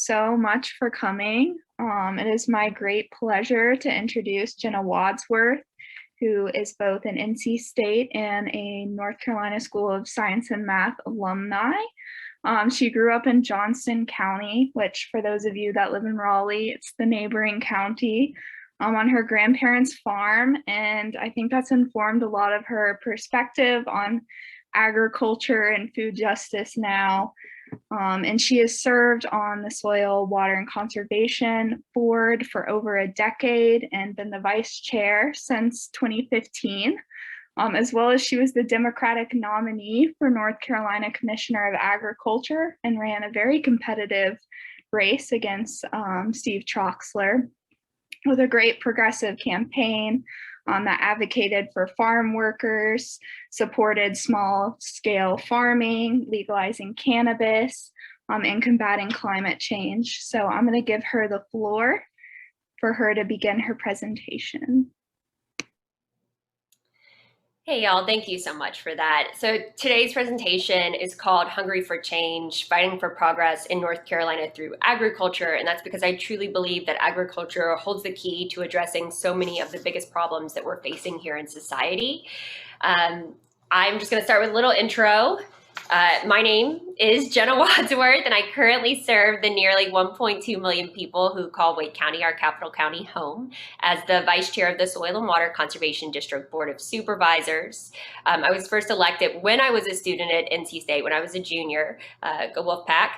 so much for coming. It is my great pleasure to introduce Jenna Wadsworth, who is both an NC State and a North Carolina School of Science and Math alumni. She grew up in Johnston County, which for those of you that live in Raleigh, it's the neighboring county, on her grandparents' farm. And I think that's informed a lot of her perspective on agriculture and food justice now. And she has served on the Soil, Water, and Conservation Board for over a decade and been the vice chair since 2015, as well as she was the Democratic nominee for North Carolina Commissioner of Agriculture and ran a very competitive race against Steve Troxler with a great progressive campaign that advocated for farm workers, supported small-scale farming, legalizing cannabis, and combating climate change. So I'm going to give her the floor for her to begin her presentation. Hey y'all, thank you so much for that. So today's presentation is called Hungry for Change, Fighting for Progress in North Carolina Through Agriculture, and that's because I truly believe that agriculture holds the key to addressing so many of the biggest problems that we're facing here in society. I'm just going to start with a little intro. My name is Jenna Wadsworth, and I currently serve the nearly 1.2 million people who call Wake County, our capital county, home as the vice chair of the Soil and Water Conservation District Board of Supervisors. I was first elected when I was a student at NC State, when I was a junior, go Wolfpack,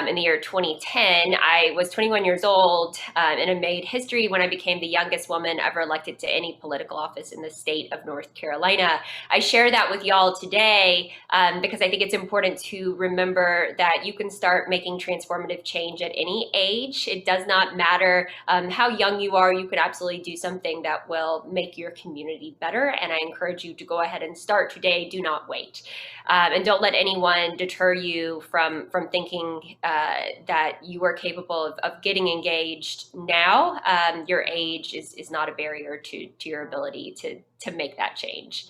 in the year 2010. I was 21 years old, and I made history when I became the youngest woman ever elected to any political office in the state of North Carolina. I share that with y'all today because I think it's important to remember that you can start making transformative change at any age. It does not matter how young you are. You could absolutely do something that will make your community better. And I encourage you to go ahead and start today. Do not wait. And don't let anyone deter you from thinking that you are capable of getting engaged now. Your age is not a barrier to your ability to make that change.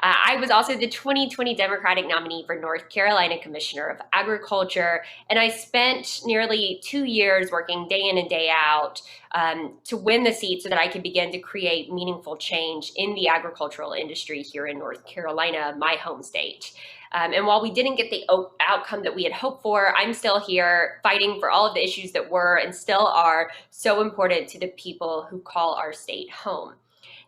I was also the 2020 Democratic nominee for North Carolina Commissioner of Agriculture, and I spent nearly 2 years working day in and day out to win the seat so that I could begin to create meaningful change in the agricultural industry here in North Carolina, my home state. And while we didn't get the outcome that we had hoped for, I'm still here fighting for all of the issues that were and still are so important to the people who call our state home.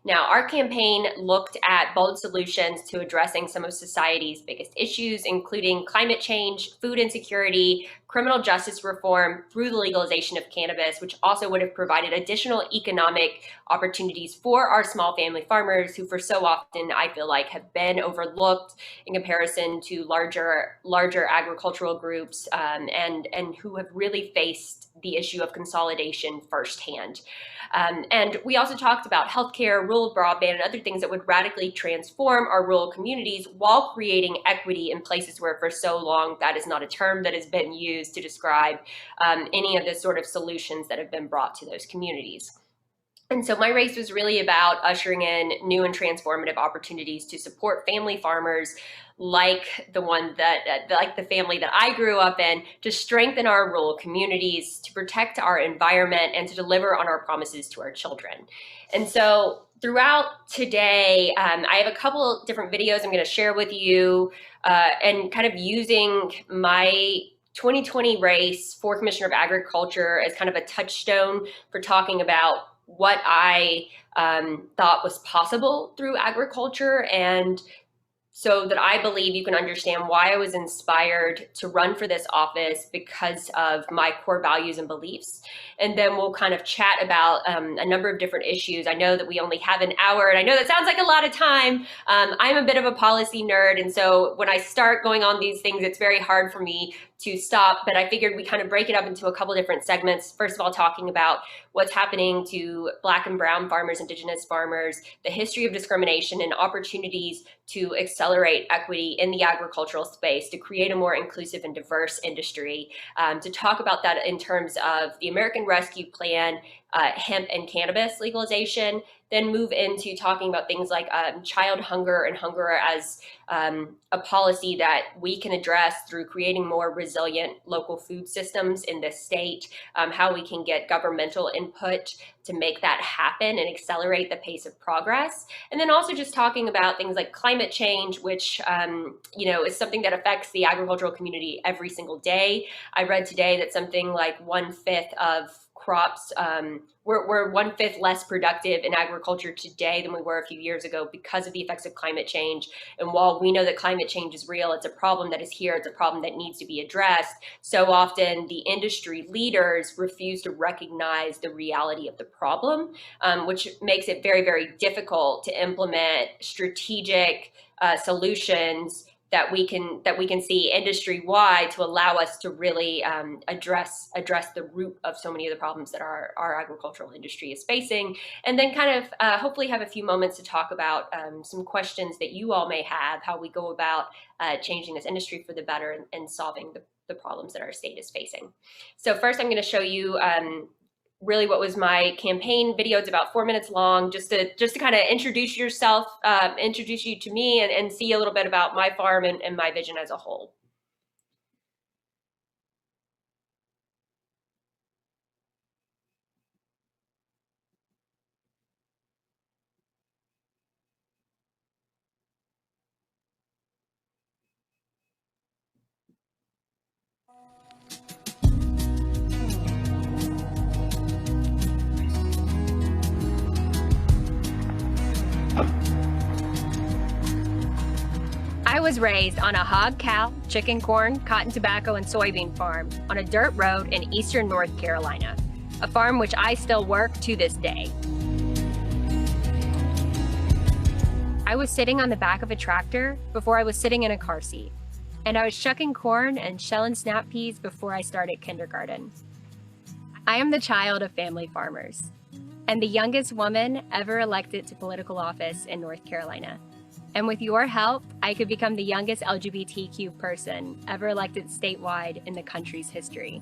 Now, our campaign looked at bold solutions to addressing some of society's biggest issues, including climate change, food insecurity, criminal justice reform through the legalization of cannabis, which also would have provided additional economic opportunities for our small family farmers who for so often I feel like have been overlooked in comparison to larger agricultural groups and who have really faced the issue of consolidation firsthand. And we also talked about healthcare, rural broadband, and other things that would radically transform our rural communities while creating equity in places where for so long that is not a term that has been used to describe any of the sort of solutions that have been brought to those communities. And so my race was really about ushering in new and transformative opportunities to support family farmers like the family that I grew up in, to strengthen our rural communities, to protect our environment, and to deliver on our promises to our children. And so throughout today, I have a couple different videos I'm going to share with you and kind of using my 2020 race for Commissioner of Agriculture as kind of a touchstone for talking about what I thought was possible through agriculture, and so that I believe you can understand why I was inspired to run for this office because of my core values and beliefs. And then we'll kind of chat about a number of different issues. I know that we only have an hour, and I know that sounds like a lot of time. I'm a bit of a policy nerd, and so when I start going on these things, it's very hard for me to stop, but I figured we kind of break it up into a couple different segments. First of all, talking about what's happening to Black and brown farmers, Indigenous farmers, the history of discrimination and opportunities to accelerate equity in the agricultural space, to create a more inclusive and diverse industry, to talk about that in terms of the American Rescue Plan, hemp and cannabis legalization, then move into talking about things like child hunger and hunger as a policy that we can address through creating more resilient local food systems in this state, how we can get governmental input to make that happen and accelerate the pace of progress. And then also just talking about things like climate change, which is something that affects the agricultural community every single day. I read today that something like 1/5 of crops, we're 1/5 less productive in agriculture today than we were a few years ago because of the effects of climate change. And while we know that climate change is real, it's a problem that is here, it's a problem that needs to be addressed, so often the industry leaders refuse to recognize the reality of the problem, which makes it very, very difficult to implement strategic solutions that we can see industry-wide to allow us to really address the root of so many of the problems that our agricultural industry is facing. And then kind of hopefully have a few moments to talk about some questions that you all may have, how we go about changing this industry for the better and solving the problems that our state is facing. So first I'm going to show you really what was my campaign video. It's about 4 minutes long, just to kind of introduce yourself, introduce you to me, and see a little bit about my farm and my vision as a whole. I was raised on a hog, cow, chicken, corn, cotton, tobacco, and soybean farm on a dirt road in eastern North Carolina, a farm which I still work to this day. I was sitting on the back of a tractor before I was sitting in a car seat, and I was shucking corn and shelling snap peas before I started kindergarten. I am the child of family farmers, and the youngest woman ever elected to political office in North Carolina. And with your help, I could become the youngest LGBTQ person ever elected statewide in the country's history.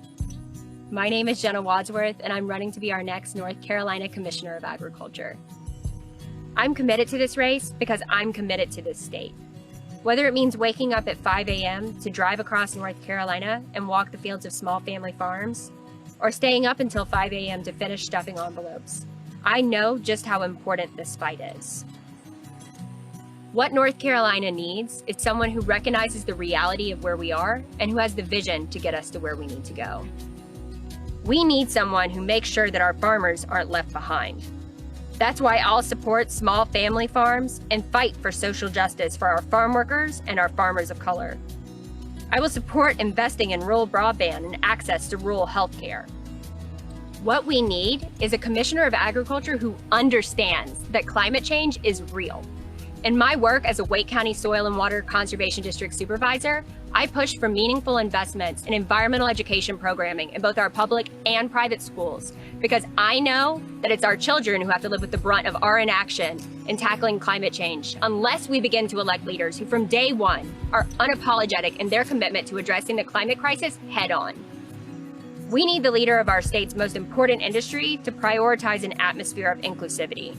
My name is Jenna Wadsworth, and I'm running to be our next North Carolina Commissioner of Agriculture. I'm committed to this race because I'm committed to this state. Whether it means waking up at 5 a.m. to drive across North Carolina and walk the fields of small family farms, or staying up until 5 a.m. to finish stuffing envelopes, I know just how important this fight is. What North Carolina needs is someone who recognizes the reality of where we are and who has the vision to get us to where we need to go. We need someone who makes sure that our farmers aren't left behind. That's why I'll support small family farms and fight for social justice for our farm workers and our farmers of color. I will support investing in rural broadband and access to rural health care. What we need is a Commissioner of Agriculture who understands that climate change is real. In my work as a Wake County Soil and Water Conservation District Supervisor, I push for meaningful investments in environmental education programming in both our public and private schools, because I know that it's our children who have to live with the brunt of our inaction in tackling climate change unless we begin to elect leaders who from day one are unapologetic in their commitment to addressing the climate crisis head on. We need the leader of our state's most important industry to prioritize an atmosphere of inclusivity.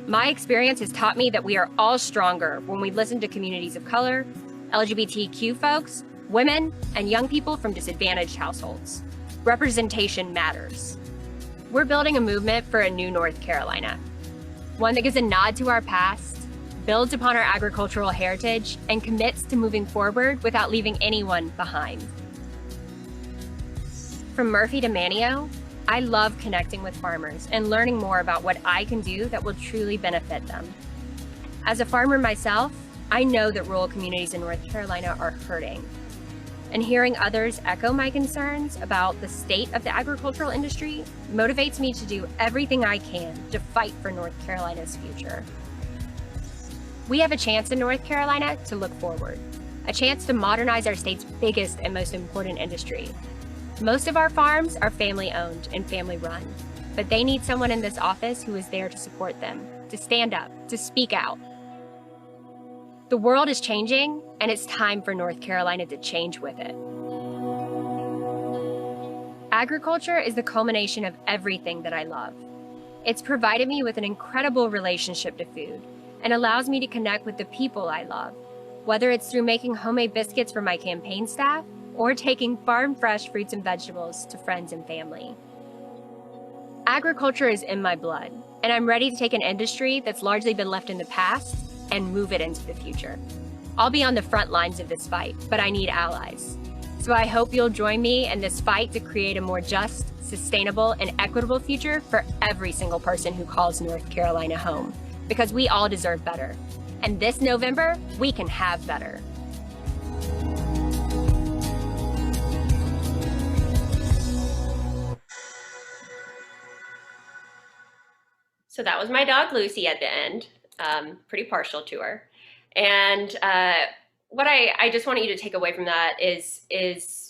My experience has taught me that we are all stronger when we listen to communities of color, LGBTQ folks, women, and young people from disadvantaged households. Representation matters. We're building a movement for a new North Carolina, one that gives a nod to our past, builds upon our agricultural heritage, and commits to moving forward without leaving anyone behind. From Murphy to Manio, I love connecting with farmers and learning more about what I can do that will truly benefit them. As a farmer myself, I know that rural communities in North Carolina are hurting. And hearing others echo my concerns about the state of the agricultural industry motivates me to do everything I can to fight for North Carolina's future. We have a chance in North Carolina to look forward, a chance to modernize our state's biggest and most important industry. Most of our farms are family-owned and family-run, but they need someone in this office who is there to support them, to stand up, to speak out. The world is changing, and it's time for North Carolina to change with it. Agriculture is the culmination of everything that I love. It's provided me with an incredible relationship to food and allows me to connect with the people I love, whether it's through making homemade biscuits for my campaign staff or taking farm-fresh fruits and vegetables to friends and family. Agriculture is in my blood, and I'm ready to take an industry that's largely been left in the past and move it into the future. I'll be on the front lines of this fight, but I need allies. So I hope you'll join me in this fight to create a more just, sustainable, and equitable future for every single person who calls North Carolina home, because we all deserve better. And this November, we can have better. So that was my dog Lucy at the end. Pretty partial to her. And what I just want you to take away from that is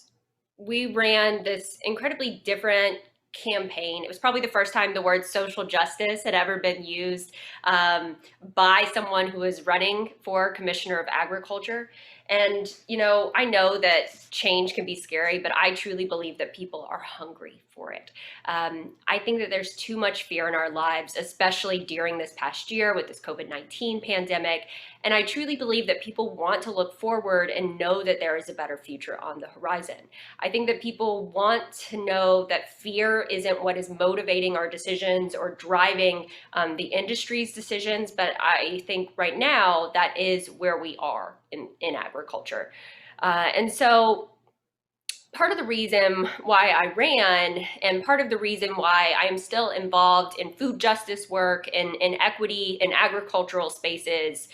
we ran this incredibly different campaign. It was probably the first time the word social justice had ever been used by someone who was running for Commissioner of Agriculture. And, you know, I know that change can be scary, but I truly believe that people are hungry for it. I think that there's too much fear in our lives, especially during this past year with this COVID-19 pandemic. And I truly believe that people want to look forward and know that there is a better future on the horizon. I think that people want to know that fear isn't what is motivating our decisions or driving the industry's decisions, but I think right now that is where we are in agriculture. And so part of the reason why I ran and part of the reason why I am still involved in food justice work and in equity in agricultural spaces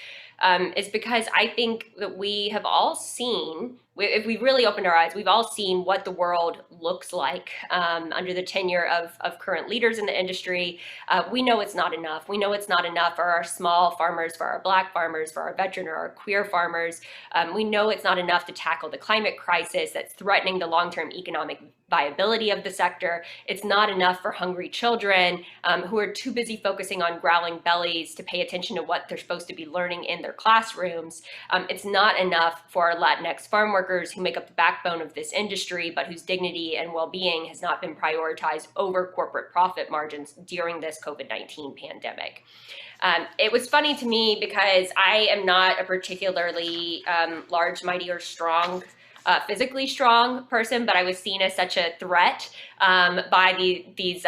is because I think that we have all seen, if we've really opened our eyes, we've all seen what the world looks like under the tenure of current leaders in the industry. We know it's not enough. We know it's not enough for our small farmers, for our Black farmers, for our veteran or our queer farmers. We know it's not enough to tackle the climate crisis that's threatening the long-term economic viability of the sector. It's not enough for hungry children who are too busy focusing on growling bellies to pay attention to what they're supposed to be learning in their classrooms. It's not enough for our Latinx farm workers who make up the backbone of this industry, but whose dignity and well-being has not been prioritized over corporate profit margins during this COVID-19 pandemic. It was funny to me because I am not a particularly large, mighty, or strong physically strong person, but I was seen as such a threat by these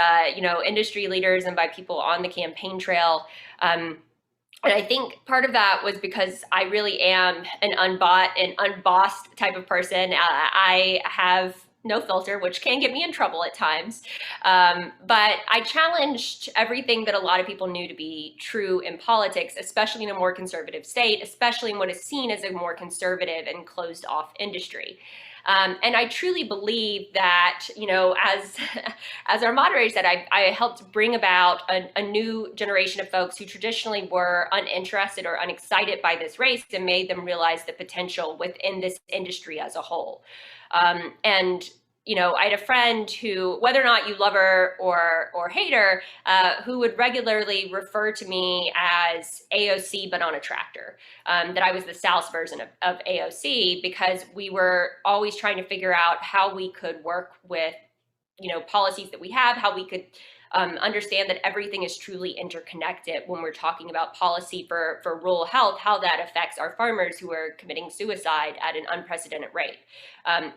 industry leaders and by people on the campaign trail. And I think part of that was because I really am an unbought and unbossed type of person. I have no filter, which can get me in trouble at times. But I challenged everything that a lot of people knew to be true in politics, especially in a more conservative state, especially in what is seen as a more conservative and closed off industry. And I truly believe that, you know, as our moderator said, I helped bring about a new generation of folks who traditionally were uninterested or unexcited by this race and made them realize the potential within this industry as a whole. And you know, I had a friend who, whether or not you love her or hate her, who would regularly refer to me as AOC, but on a tractor, that I was the South's version of AOC, because we were always trying to figure out how we could work with, you know, policies that we have, how we could understand that everything is truly interconnected when we're talking about policy for rural health, how that affects our farmers who are committing suicide at an unprecedented rate.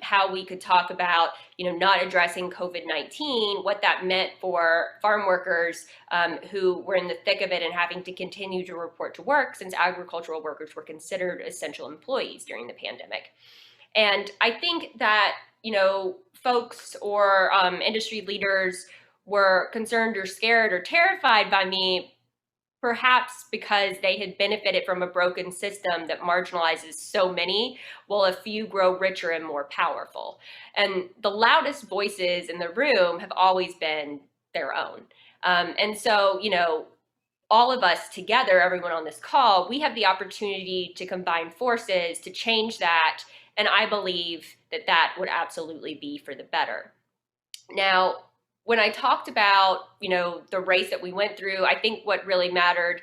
How we could talk about, you know, not addressing COVID-19, what that meant for farm workers who were in the thick of it and having to continue to report to work since agricultural workers were considered essential employees during the pandemic. And I think that, you know, folks or industry leaders were concerned or scared or terrified by me, perhaps because they had benefited from a broken system that marginalizes so many, while a few grow richer and more powerful. And the loudest voices in the room have always been their own. And so, you know, all of us together, everyone on this call, we have the opportunity to combine forces to change that. And I believe that that would absolutely be for the better. Now, when I talked about, you know, the race that we went through, I think what really mattered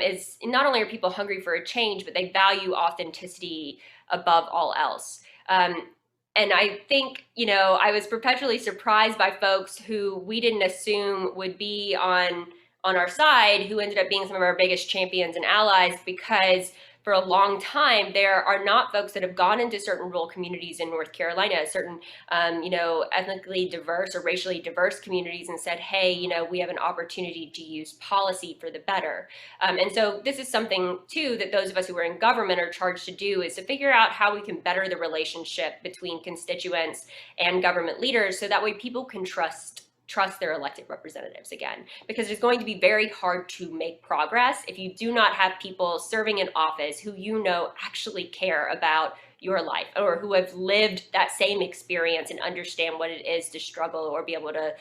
is not only are people hungry for a change, but they value authenticity above all else. And I think, you know, I was perpetually surprised by folks who we didn't assume would be on on our side who ended up being some of our biggest champions and allies, because for a long time, there are not folks that have gone into certain rural communities in North Carolina, certain, ethnically diverse or racially diverse communities, and said, hey, we have an opportunity to use policy for the better. And so this is something, too, that those of us who are in government are charged to do, is to figure out how we can better the relationship between constituents and government leaders, so that way people can trust their elected representatives again, because it's going to be very hard to make progress if you do not have people serving in office who actually care about your life, or who have lived that same experience and understand what it is to struggle or be able to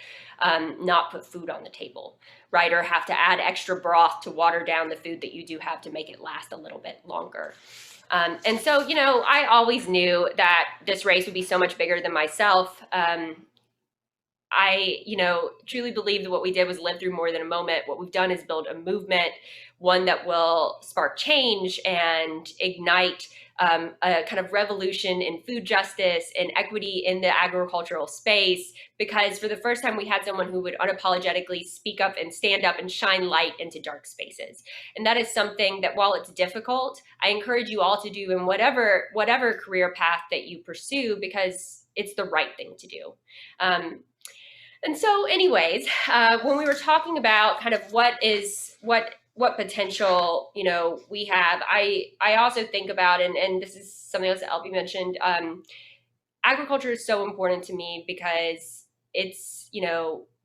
not put food on the table, right? Or have to add extra broth to water down the food that you do have to make it last a little bit longer. And so, I always knew that this race would be so much bigger than myself. I, truly believe that what we did was live through more than a moment. What we've done is build a movement, one that will spark change and ignite a kind of revolution in food justice and equity in the agricultural space. Because for the first time, we had someone who would unapologetically speak up and stand up and shine light into dark spaces. And that is something that, while it's difficult, I encourage you all to do in whatever career path that you pursue, because it's the right thing to do. And so anyways, when we were talking about kind of what potential, we have, I also think about, and this is something else that Elby mentioned, agriculture is so important to me because it's,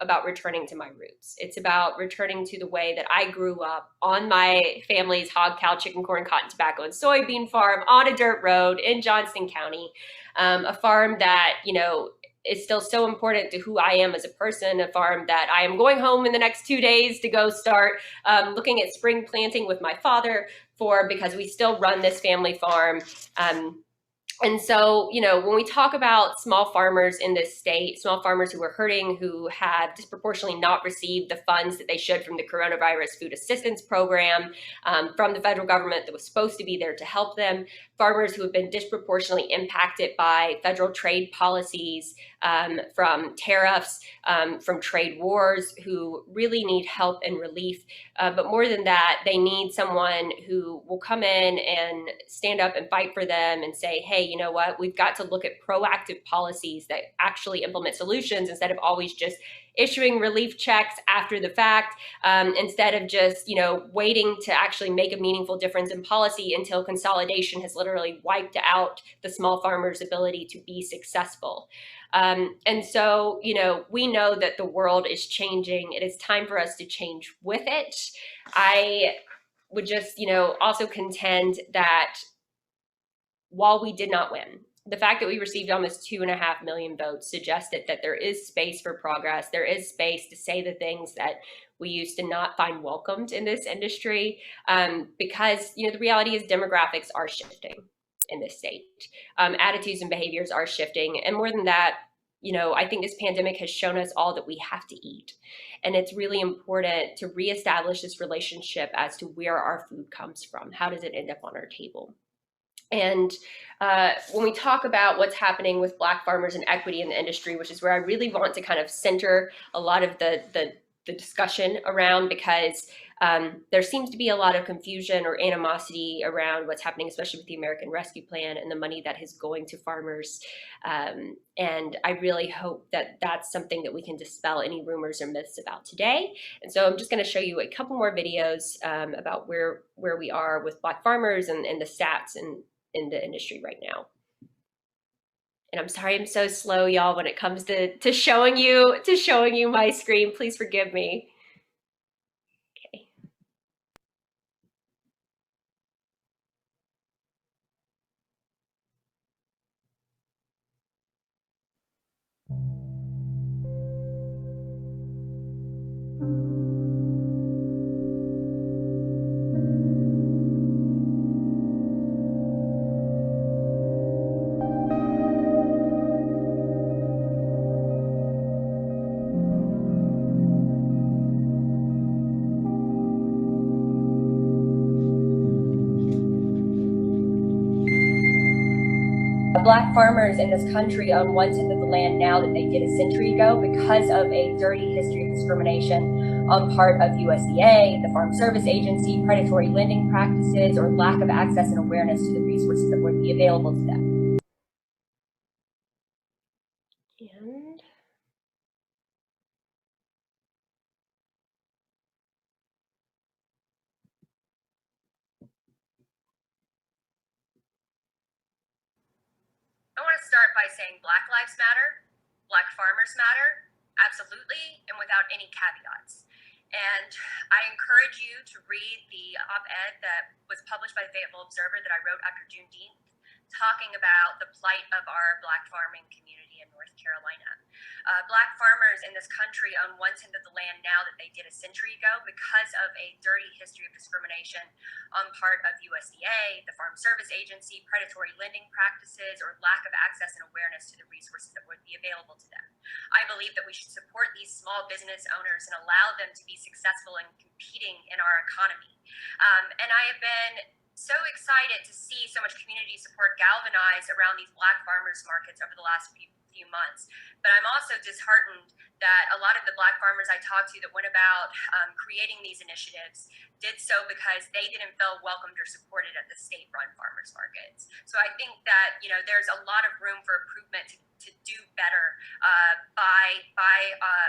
about returning to my roots. It's about returning to the way that I grew up on my family's hog, cow, chicken, corn, cotton, tobacco, and soybean farm on a dirt road in Johnston County, a farm that, is still so important to who I am as a person, a farm that I am going home in the next 2 days to go start looking at spring planting with my father because we still run this family farm. And so, when we talk about small farmers in this state, small farmers who are hurting, who have disproportionately not received the funds that they should from the coronavirus food assistance program, from the federal government that was supposed to be there to help them, farmers who have been disproportionately impacted by federal trade policies, from tariffs, from trade wars, who really need help and relief. But more than that, they need someone who will come in and stand up and fight for them and say, hey, you know what, we've got to look at proactive policies that actually implement solutions, instead of always just issuing relief checks after the fact, instead of just, waiting to actually make a meaningful difference in policy until consolidation has literally wiped out the small farmers' ability to be successful. And so, we know that the world is changing. It is time for us to change with it. I would just, also contend that while we did not win, the fact that we received almost 2.5 million votes suggested that there is space for progress. There is space to say the things that we used to not find welcomed in this industry, because, the reality is demographics are shifting in this state. Attitudes and behaviors are shifting. And more than that, I think this pandemic has shown us all that we have to eat. And it's really important to reestablish this relationship as to where our food comes from. How does it end up on our table? And when we talk about what's happening with Black farmers and equity in the industry, which is where I really want to kind of center a lot of the discussion around, because there seems to be a lot of confusion or animosity around what's happening, especially with the American Rescue Plan and the money that is going to farmers. And I really hope that that's something that we can dispel any rumors or myths about today. And so I'm just going to show you a couple more videos about where we are with Black farmers and the stats in the industry right now. And I'm sorry I'm so slow, y'all, when it comes to showing you my screen. Please forgive me. Okay. Black farmers in this country own 1/10 of the land now that they did a century ago because of a dirty history of discrimination on part of USDA, the Farm Service Agency, predatory lending practices, or lack of access and awareness to the resources that would be available to them. And I want to start by saying Black Lives Matter, Black farmers matter, absolutely, and without any caveats. And I encourage you to read the op-ed that was published by the Fayetteville Observer that I wrote after Juneteenth, talking about the plight of our Black farming community in North Carolina. Black farmers in this country own 1/10 of the land now that they did a century ago because of a dirty history of discrimination on part of USDA, the Farm Service Agency, predatory lending practices, or lack of access and awareness to the resources that would be available to them. I believe that we should support these small business owners and allow them to be successful in competing in our economy. And I have been so excited to see so much community support galvanized around these Black farmers markets over the last few months. But I'm also disheartened that a lot of the Black farmers I talked to that went about creating these initiatives did so because they didn't feel welcomed or supported at the state-run farmers markets. So I think that there's a lot of room for improvement to do better by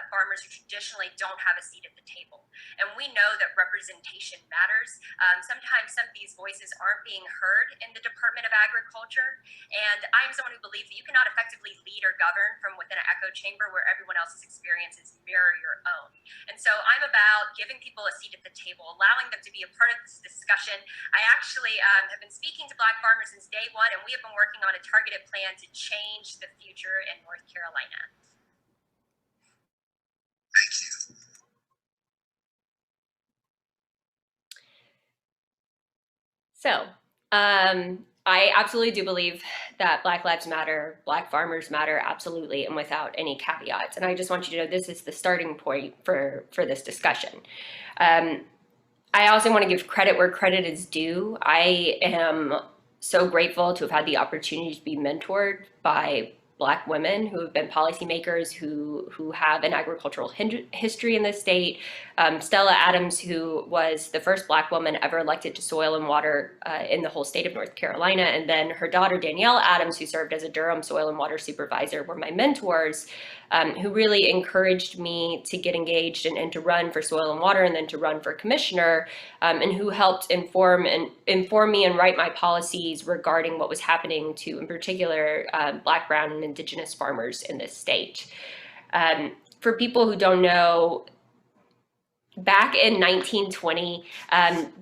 farmers who traditionally don't have a seat at the table. And we know that representation matters. Sometimes some of these voices aren't being heard in the Department of Agriculture. And I'm someone who believes that you cannot effectively lead or govern from within an echo chamber where everyone else's experiences mirror your own. And so I'm about giving people a seat at the table, allowing them to be a part of this discussion. I actually have been speaking to Black farmers since day one, and we have been working on a targeted plan to change the future in North Carolina. Thank you. So, I absolutely do believe that Black Lives Matter, Black farmers matter, absolutely, and without any caveats. And I just want you to know this is the starting point for this discussion. I also want to give credit where credit is due. I am so grateful to have had the opportunity to be mentored by Black women who have been policymakers who have an agricultural history in this state. Stella Adams, who was the first Black woman ever elected to Soil and Water in the whole state of North Carolina, and then her daughter Danielle Adams, who served as a Durham Soil and Water supervisor, were my mentors, who really encouraged me to get engaged and to run for Soil and Water and then to run for commissioner, and who helped inform me and write my policies regarding what was happening to, in particular, Black, brown, and Indigenous farmers in this state. For people who don't know, back in 1920,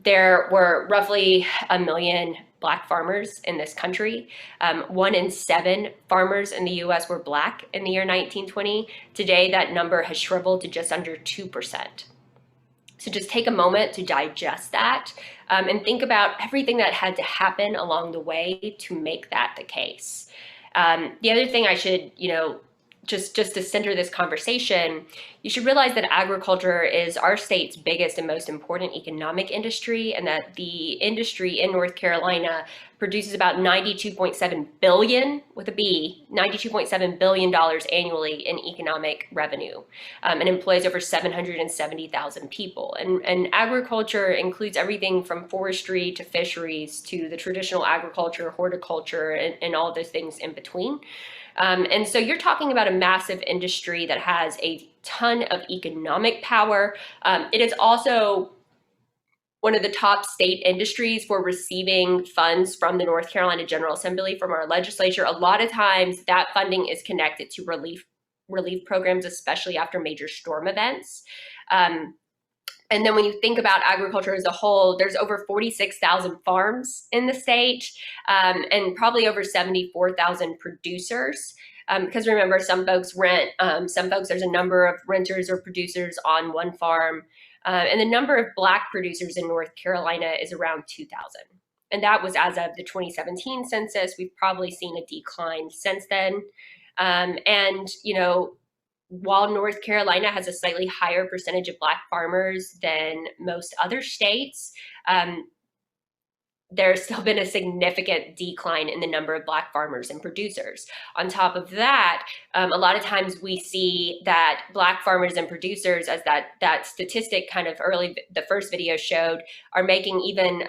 there were roughly 1 million Black farmers in this country. 1 in 7 farmers in the US were Black in the year 1920. Today, that number has shriveled to just under 2%. So just take a moment to digest that and think about everything that had to happen along the way to make that the case. The other thing I should, just to center this conversation, you should realize that agriculture is our state's biggest and most important economic industry, and that the industry in North Carolina produces about $92.7 billion, with a B, $92.7 billion annually in economic revenue, and employs over 770,000 people. And agriculture includes everything from forestry to fisheries to the traditional agriculture, horticulture, and all those things in between. And so you're talking about a massive industry that has a ton of economic power. It is also one of the top state industries for receiving funds from the North Carolina General Assembly, from our legislature. A lot of times that funding is connected to relief programs, especially after major storm events. And then when you think about agriculture as a whole, there's over 46,000 farms in the state, and probably over 74,000 producers. Because remember, some folks rent, some folks, there's a number of renters or producers on one farm. And the number of Black producers in North Carolina is around 2,000. And that was as of the 2017 census. We've probably seen a decline since then. And, while North Carolina has a slightly higher percentage of Black farmers than most other states, there's still been a significant decline in the number of Black farmers and producers. On top of that, a lot of times we see that Black farmers and producers, as that statistic kind of early, the first video showed, are making even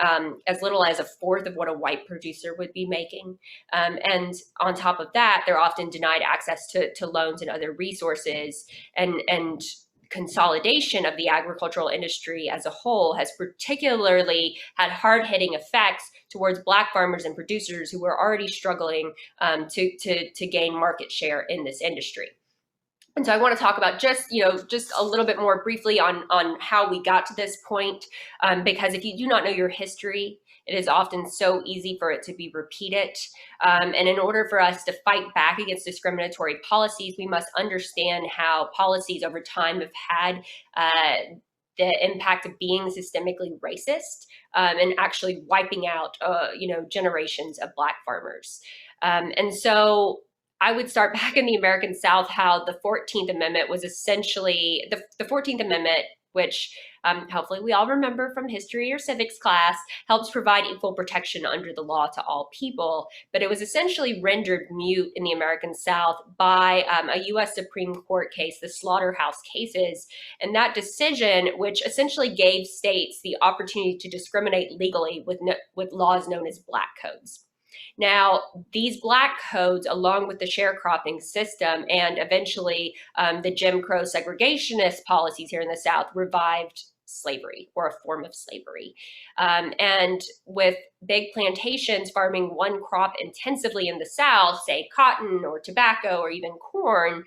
as little as a fourth of what a white producer would be making. And on top of that, they're often denied access to loans and other resources, and consolidation of the agricultural industry as a whole has particularly had hard-hitting effects towards Black farmers and producers who were already struggling to gain market share in this industry. And so I want to talk about just a little bit more briefly on how we got to this point, because if you do not know your history, it is often so easy for it to be repeated. And in order for us to fight back against discriminatory policies, we must understand how policies over time have had the impact of being systemically racist and actually wiping out generations of Black farmers. And so I would start back in the American South, how the 14th Amendment was essentially the 14th Amendment, which hopefully we all remember from history or civics class, helps provide equal protection under the law to all people. But it was essentially rendered mute in the American South by a US Supreme Court case, the Slaughterhouse cases. And that decision, which essentially gave states the opportunity to discriminate legally with laws known as Black codes. Now, these Black codes, along with the sharecropping system and eventually the Jim Crow segregationist policies here in the South, revived slavery, or a form of slavery. And with big plantations farming one crop intensively in the South, say cotton or tobacco or even corn,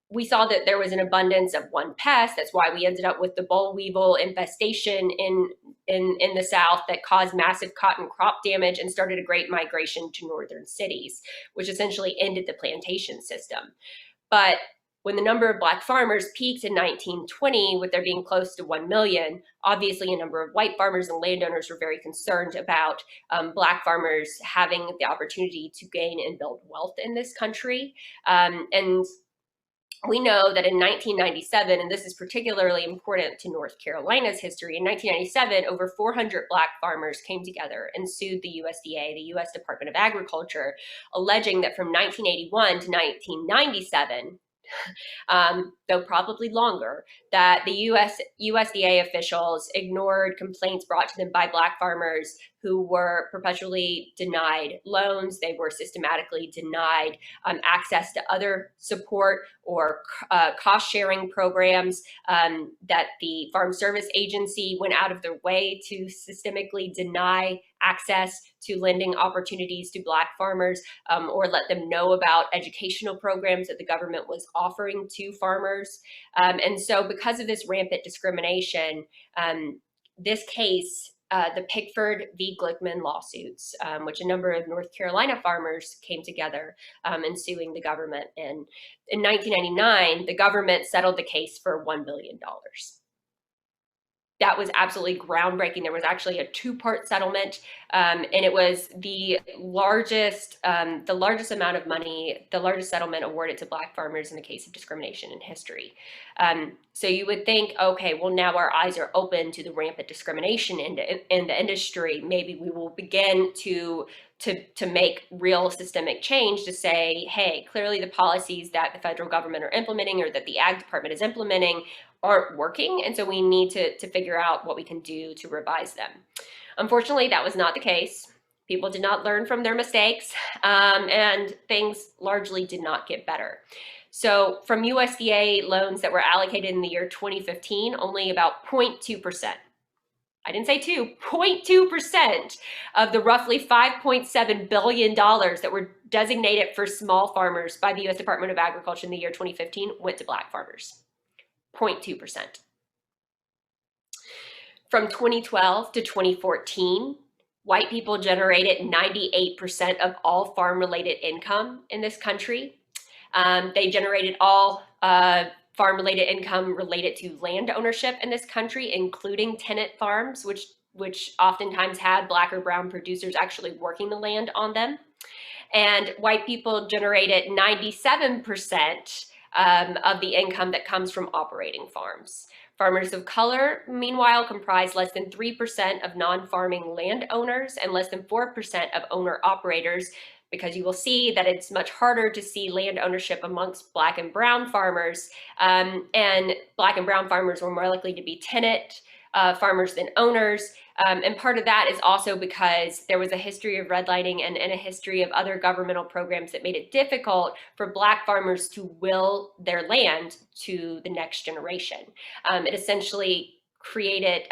we saw that there was an abundance of one pest. That's why we ended up with the boll weevil infestation in the South that caused massive cotton crop damage and started a great migration to northern cities, which essentially ended the plantation system. But when the number of Black farmers peaked in 1920, with there being close to 1 million, obviously a number of white farmers and landowners were very concerned about Black farmers having the opportunity to gain and build wealth in this country. And we know that in 1997, and this is particularly important to North Carolina's history, in 1997, over 400 Black farmers came together and sued the USDA, the U.S. Department of Agriculture, alleging that from 1981 to 1997, though probably longer, that the USDA officials ignored complaints brought to them by Black farmers who were perpetually denied loans. They were systematically denied access to other support or cost-sharing programs, that the Farm Service Agency went out of their way to systemically deny access to lending opportunities to Black farmers, or let them know about educational programs that the government was offering to farmers. And so because of this rampant discrimination, this case, the Pickford v. Glickman lawsuits, which a number of North Carolina farmers came together in suing the government. And in 1999, the government settled the case for $1 billion. That was absolutely groundbreaking. There was actually a two-part settlement, and it was the largest amount of money, the largest settlement awarded to Black farmers in the case of discrimination in history. So you would think, okay, well, now our eyes are open to the rampant discrimination in the industry. Maybe we will begin to make real systemic change, to say, hey, clearly the policies that the federal government are implementing or that the Ag Department is implementing aren't working, and so we need to figure out what we can do to revise them. Unfortunately, that was not the case. People did not learn from their mistakes, and things largely did not get better. So from USDA loans that were allocated in the year 2015, only about 0.2%, I didn't say 0.2% of the roughly $5.7 billion that were designated for small farmers by the U.S. Department of Agriculture in the year 2015 went to Black farmers. 0.2%. From 2012 to 2014, white people generated 98% of all farm-related income in this country. They generated all farm-related income related to land ownership in this country, including tenant farms, which oftentimes had Black or brown producers actually working the land on them. And white people generated 97% of the income that comes from operating farms. Farmers of color, meanwhile, comprise less than 3% of non-farming landowners and less than 4% of owner-operators, because you will see that it's much harder to see land ownership amongst Black and brown farmers, and Black and brown farmers were more likely to be tenant farmers than owners. And part of that is also because there was a history of redlining and a history of other governmental programs that made it difficult for Black farmers to will their land to the next generation. It essentially created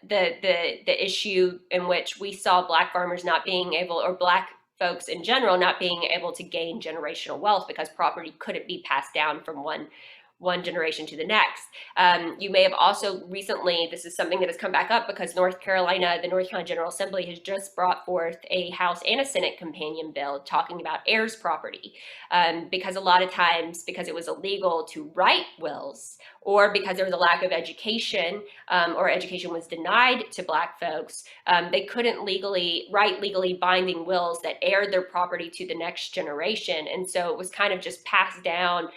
the issue in which we saw Black farmers not being able, or Black folks in general, not being able to gain generational wealth because property couldn't be passed down from one generation to the next. You may have also recently, this is something that has come back up because the North Carolina General Assembly has just brought forth a House and a Senate companion bill talking about heirs property. Because a lot of times, because it was illegal to write wills, or because there was a lack of education, or education was denied to Black folks, they couldn't write legally binding wills that heired their property to the next generation. And so it was kind of just passed down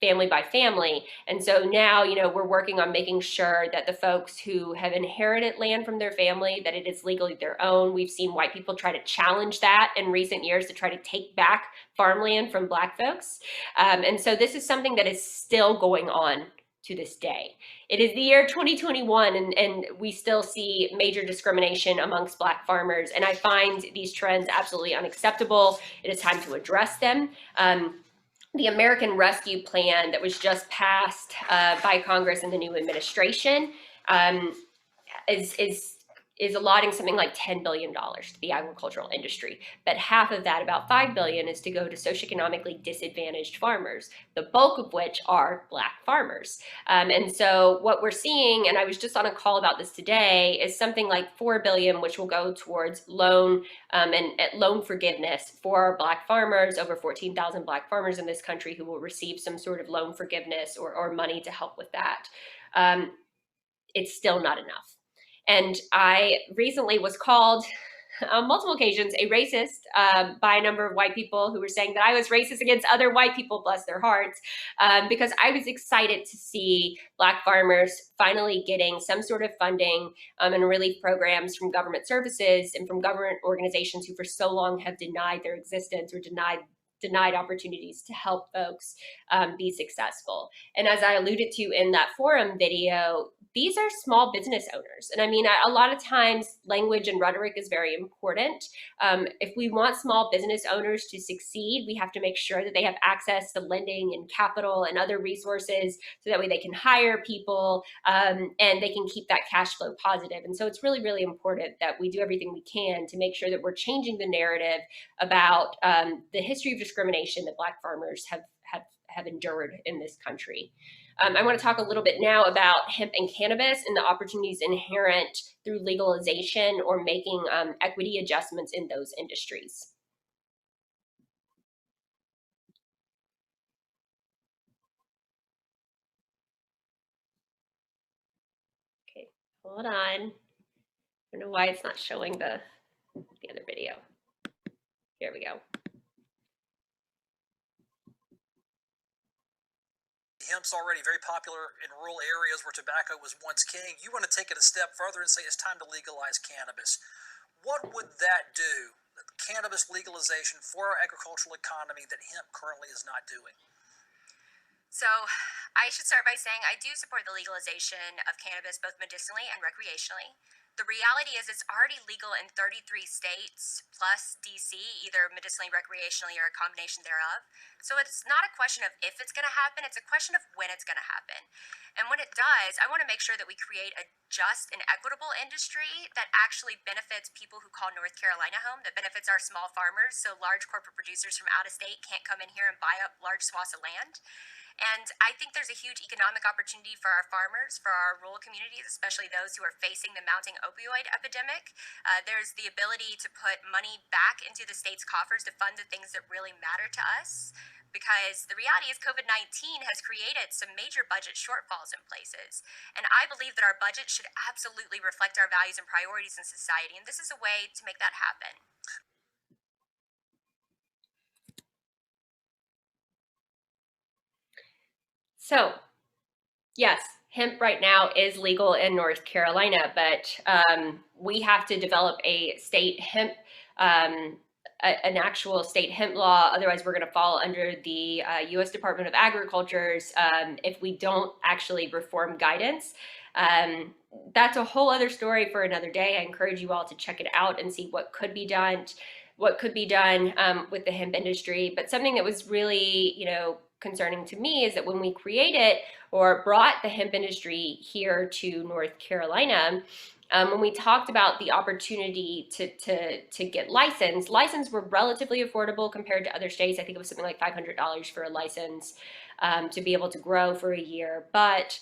family by family. And so now, we're working on making sure that the folks who have inherited land from their family, that it is legally their own. We've seen white people try to challenge that in recent years to try to take back farmland from Black folks. And so this is something that is still going on to this day. It is the year 2021, and we still see major discrimination amongst Black farmers. And I find these trends absolutely unacceptable. It is time to address them. The American Rescue Plan that was just passed by Congress and the new administration is allotting something like $10 billion to the agricultural industry, but half of that, about $5 billion, is to go to socioeconomically disadvantaged farmers, the bulk of which are Black farmers. And so what we're seeing, and I was just on a call about this today, is something like $4 billion, which will go towards loan and loan forgiveness for Black farmers, over 14,000 Black farmers in this country who will receive some sort of loan forgiveness or money to help with that. It's still not enough. And I recently was called on multiple occasions a racist by a number of white people who were saying that I was racist against other white people, bless their hearts, because I was excited to see Black farmers finally getting some sort of funding and relief programs from government services and from government organizations who for so long have denied their existence or denied opportunities to help folks be successful. And as I alluded to in that forum video, these are small business owners. And I mean, a lot of times language and rhetoric is very important. If we want small business owners to succeed, we have to make sure that they have access to lending and capital and other resources so that way they can hire people and they can keep that cash flow positive. And so it's really, really important that we do everything we can to make sure that we're changing the narrative about the history of discrimination that Black farmers have endured in this country. I want to talk a little bit now about hemp and cannabis and the opportunities inherent through legalization or making equity adjustments in those industries. Okay, hold on. I don't know why it's not showing the other video. Here we go. Hemp's already very popular in rural areas where tobacco was once king. You want to take it a step further and say it's time to legalize cannabis. What would that do, cannabis legalization, for our agricultural economy that hemp currently is not doing? So I should start by saying I do support the legalization of cannabis both medicinally and recreationally. The reality is it's already legal in 33 states plus DC, either medicinally, recreationally, or a combination thereof. So it's not a question of if it's going to happen, it's a question of when it's going to happen. And when it does, I want to make sure that we create a just and equitable industry that actually benefits people who call North Carolina home, that benefits our small farmers, so large corporate producers from out of state can't come in here and buy up large swaths of land. And I think there's a huge economic opportunity for our farmers, for our rural communities, especially those who are facing the mounting opioid epidemic. There's the ability to put money back into the state's coffers to fund the things that really matter to us. Because the reality is COVID-19 has created some major budget shortfalls in places. And I believe that our budget should absolutely reflect our values and priorities in society. And this is a way to make that happen. So, yes, hemp right now is legal in North Carolina, but we have to develop a state hemp, an actual state hemp law. Otherwise, we're going to fall under the U.S. Department of Agriculture's if we don't actually reform guidance. That's a whole other story for another day. I encourage you all to check it out and see what could be done, with the hemp industry. But something that was really, concerning to me is that when we created or brought the hemp industry here to North Carolina, when we talked about the opportunity to get licensed, licenses were relatively affordable compared to other states. I think it was something like $500 for a license to be able to grow for a year. But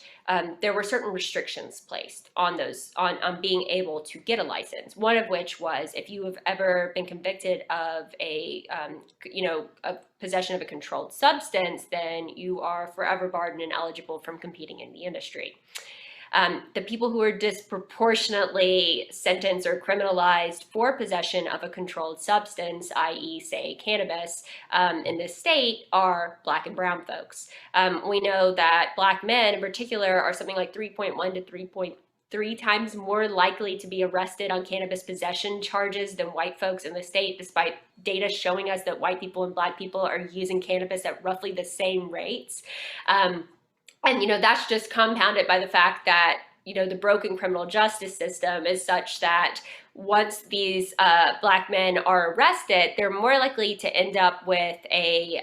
there were certain restrictions placed on those, on being able to get a license. One of which was if you have ever been convicted of a possession of a controlled substance, then you are forever barred and ineligible from competing in the industry. The people who are disproportionately sentenced or criminalized for possession of a controlled substance, i.e. say cannabis, in this state are Black and brown folks. We know that Black men in particular are something like 3.1 to 3.3 times more likely to be arrested on cannabis possession charges than white folks in the state, despite data showing us that white people and Black people are using cannabis at roughly the same rates. And, that's just compounded by the fact that, the broken criminal justice system is such that once these Black men are arrested, they're more likely to end up with a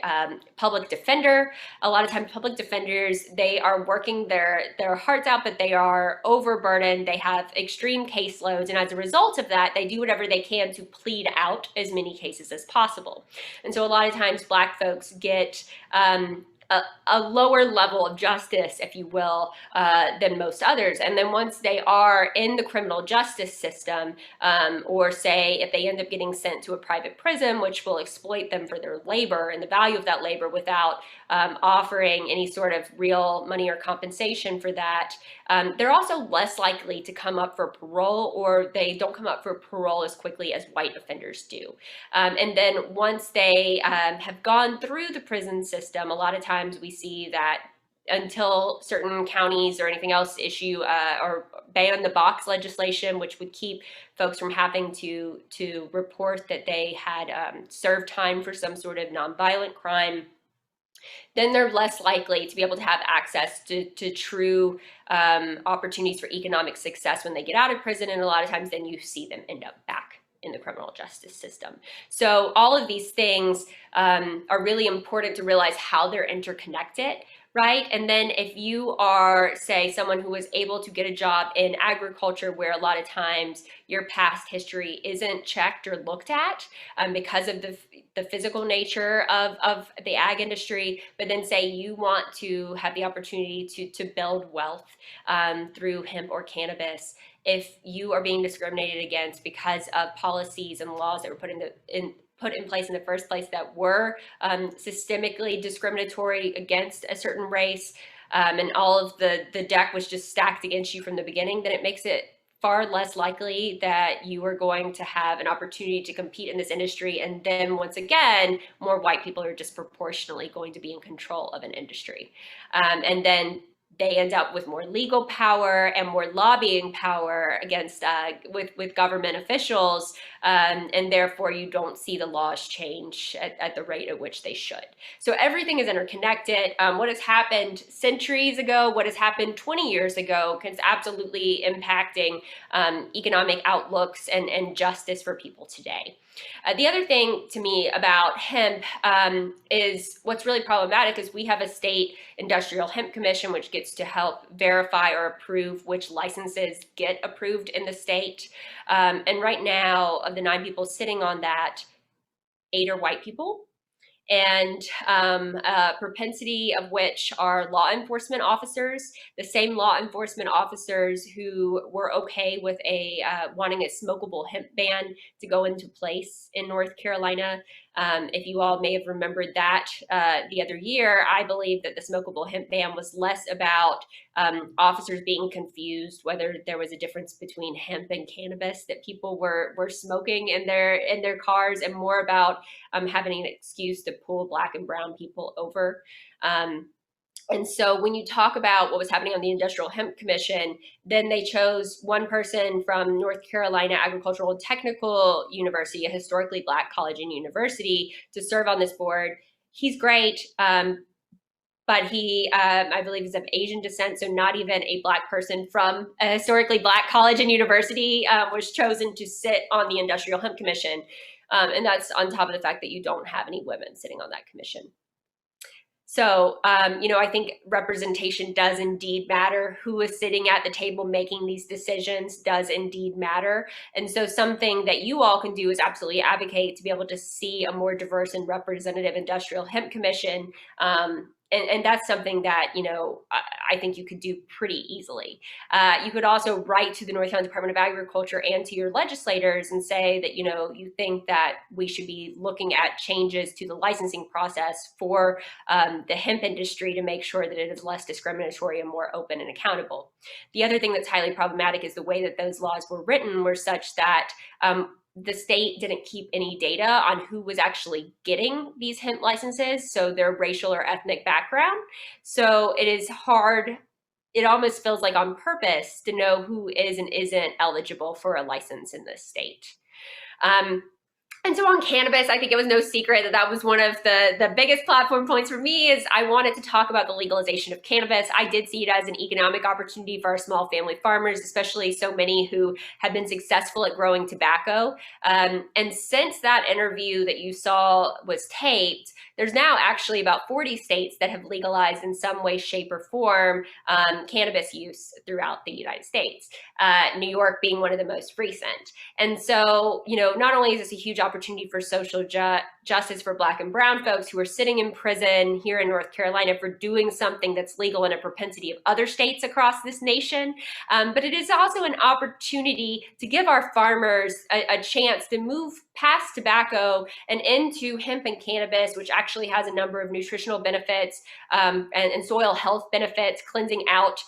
public defender. A lot of times public defenders, they are working their hearts out, but they are overburdened. They have extreme caseloads. And as a result of that, they do whatever they can to plead out as many cases as possible. And so a lot of times Black folks get a lower level of justice, if you will, than most others. And then once they are in the criminal justice system, or say if they end up getting sent to a private prison, which will exploit them for their labor and the value of that labor without offering any sort of real money or compensation for that, they're also less likely to come up for parole, or they don't come up for parole as quickly as white offenders do. And then once they have gone through the prison system, a lot of times we see that until certain counties or anything else issue or ban the box legislation, which would keep folks from having to report that they had served time for some sort of nonviolent crime, then they're less likely to be able to have access to true opportunities for economic success when they get out of prison. And a lot of times then you see them end up back in the criminal justice system. So all of these things are really important to realize how they're interconnected, right? And then if you are, say, someone who was able to get a job in agriculture where a lot of times your past history isn't checked or looked at because of the physical nature of the ag industry, but then say you want to have the opportunity to build wealth through hemp or cannabis, if you are being discriminated against because of policies and laws that were put in place in the first place that were systemically discriminatory against a certain race, and all of the deck was just stacked against you from the beginning, then it makes it far less likely that you are going to have an opportunity to compete in this industry. And then once again, more white people are disproportionately going to be in control of an industry. And then they end up with more legal power and more lobbying power against with government officials, and therefore you don't see the laws change at the rate at which they should. So everything is interconnected. What has happened centuries ago, what has happened 20 years ago, is absolutely impacting economic outlooks and justice for people today. The other thing to me about hemp is what's really problematic is we have a state industrial hemp commission, which gets to help verify or approve which licenses get approved in the state. And right now, of the 9 people sitting on that, 8 are white people, and propensity of which are law enforcement officers, the same law enforcement officers who were okay with wanting a smokable hemp ban to go into place in North Carolina. If you all may have remembered that the other year, I believe that the smokable hemp ban was less about officers being confused whether there was a difference between hemp and cannabis that people were smoking in their cars, and more about having an excuse to pull Black and brown people over. And so when you talk about what was happening on the Industrial Hemp Commission, then they chose one person from North Carolina Agricultural and Technical University, a historically Black college and university, to serve on this board. He's great, but he, I believe, is of Asian descent, so not even a Black person from a historically Black college and university was chosen to sit on the Industrial Hemp Commission. And that's on top of the fact that you don't have any women sitting on that commission. So, I think representation does indeed matter. Who is sitting at the table making these decisions does indeed matter. And so something that you all can do is absolutely advocate to be able to see a more diverse and representative Industrial Hemp Commission. And that's something that, I think you could do pretty easily. You could also write to the North Carolina Department of Agriculture and to your legislators and say that, you think that we should be looking at changes to the licensing process for the hemp industry to make sure that it is less discriminatory and more open and accountable. The other thing that's highly problematic is the way that those laws were written were such that the state didn't keep any data on who was actually getting these hemp licenses, so their racial or ethnic background. So it is hard. It almost feels like on purpose to know who is and isn't eligible for a license in this state. And so on cannabis, I think it was no secret that that was one of the biggest platform points for me is I wanted to talk about the legalization of cannabis. I did see it as an economic opportunity for our small family farmers, especially so many who have been successful at growing tobacco. And since that interview that you saw was taped, there's now actually about 40 states that have legalized in some way, shape, or form cannabis use throughout the United States, New York being one of the most recent. And so, not only is this a huge opportunity for social justice for Black and brown folks who are sitting in prison here in North Carolina for doing something that's legal in a propensity of other states across this nation, but it is also an opportunity to give our farmers a chance to move past tobacco and into hemp and cannabis, which actually has a number of nutritional benefits and soil health benefits, cleansing out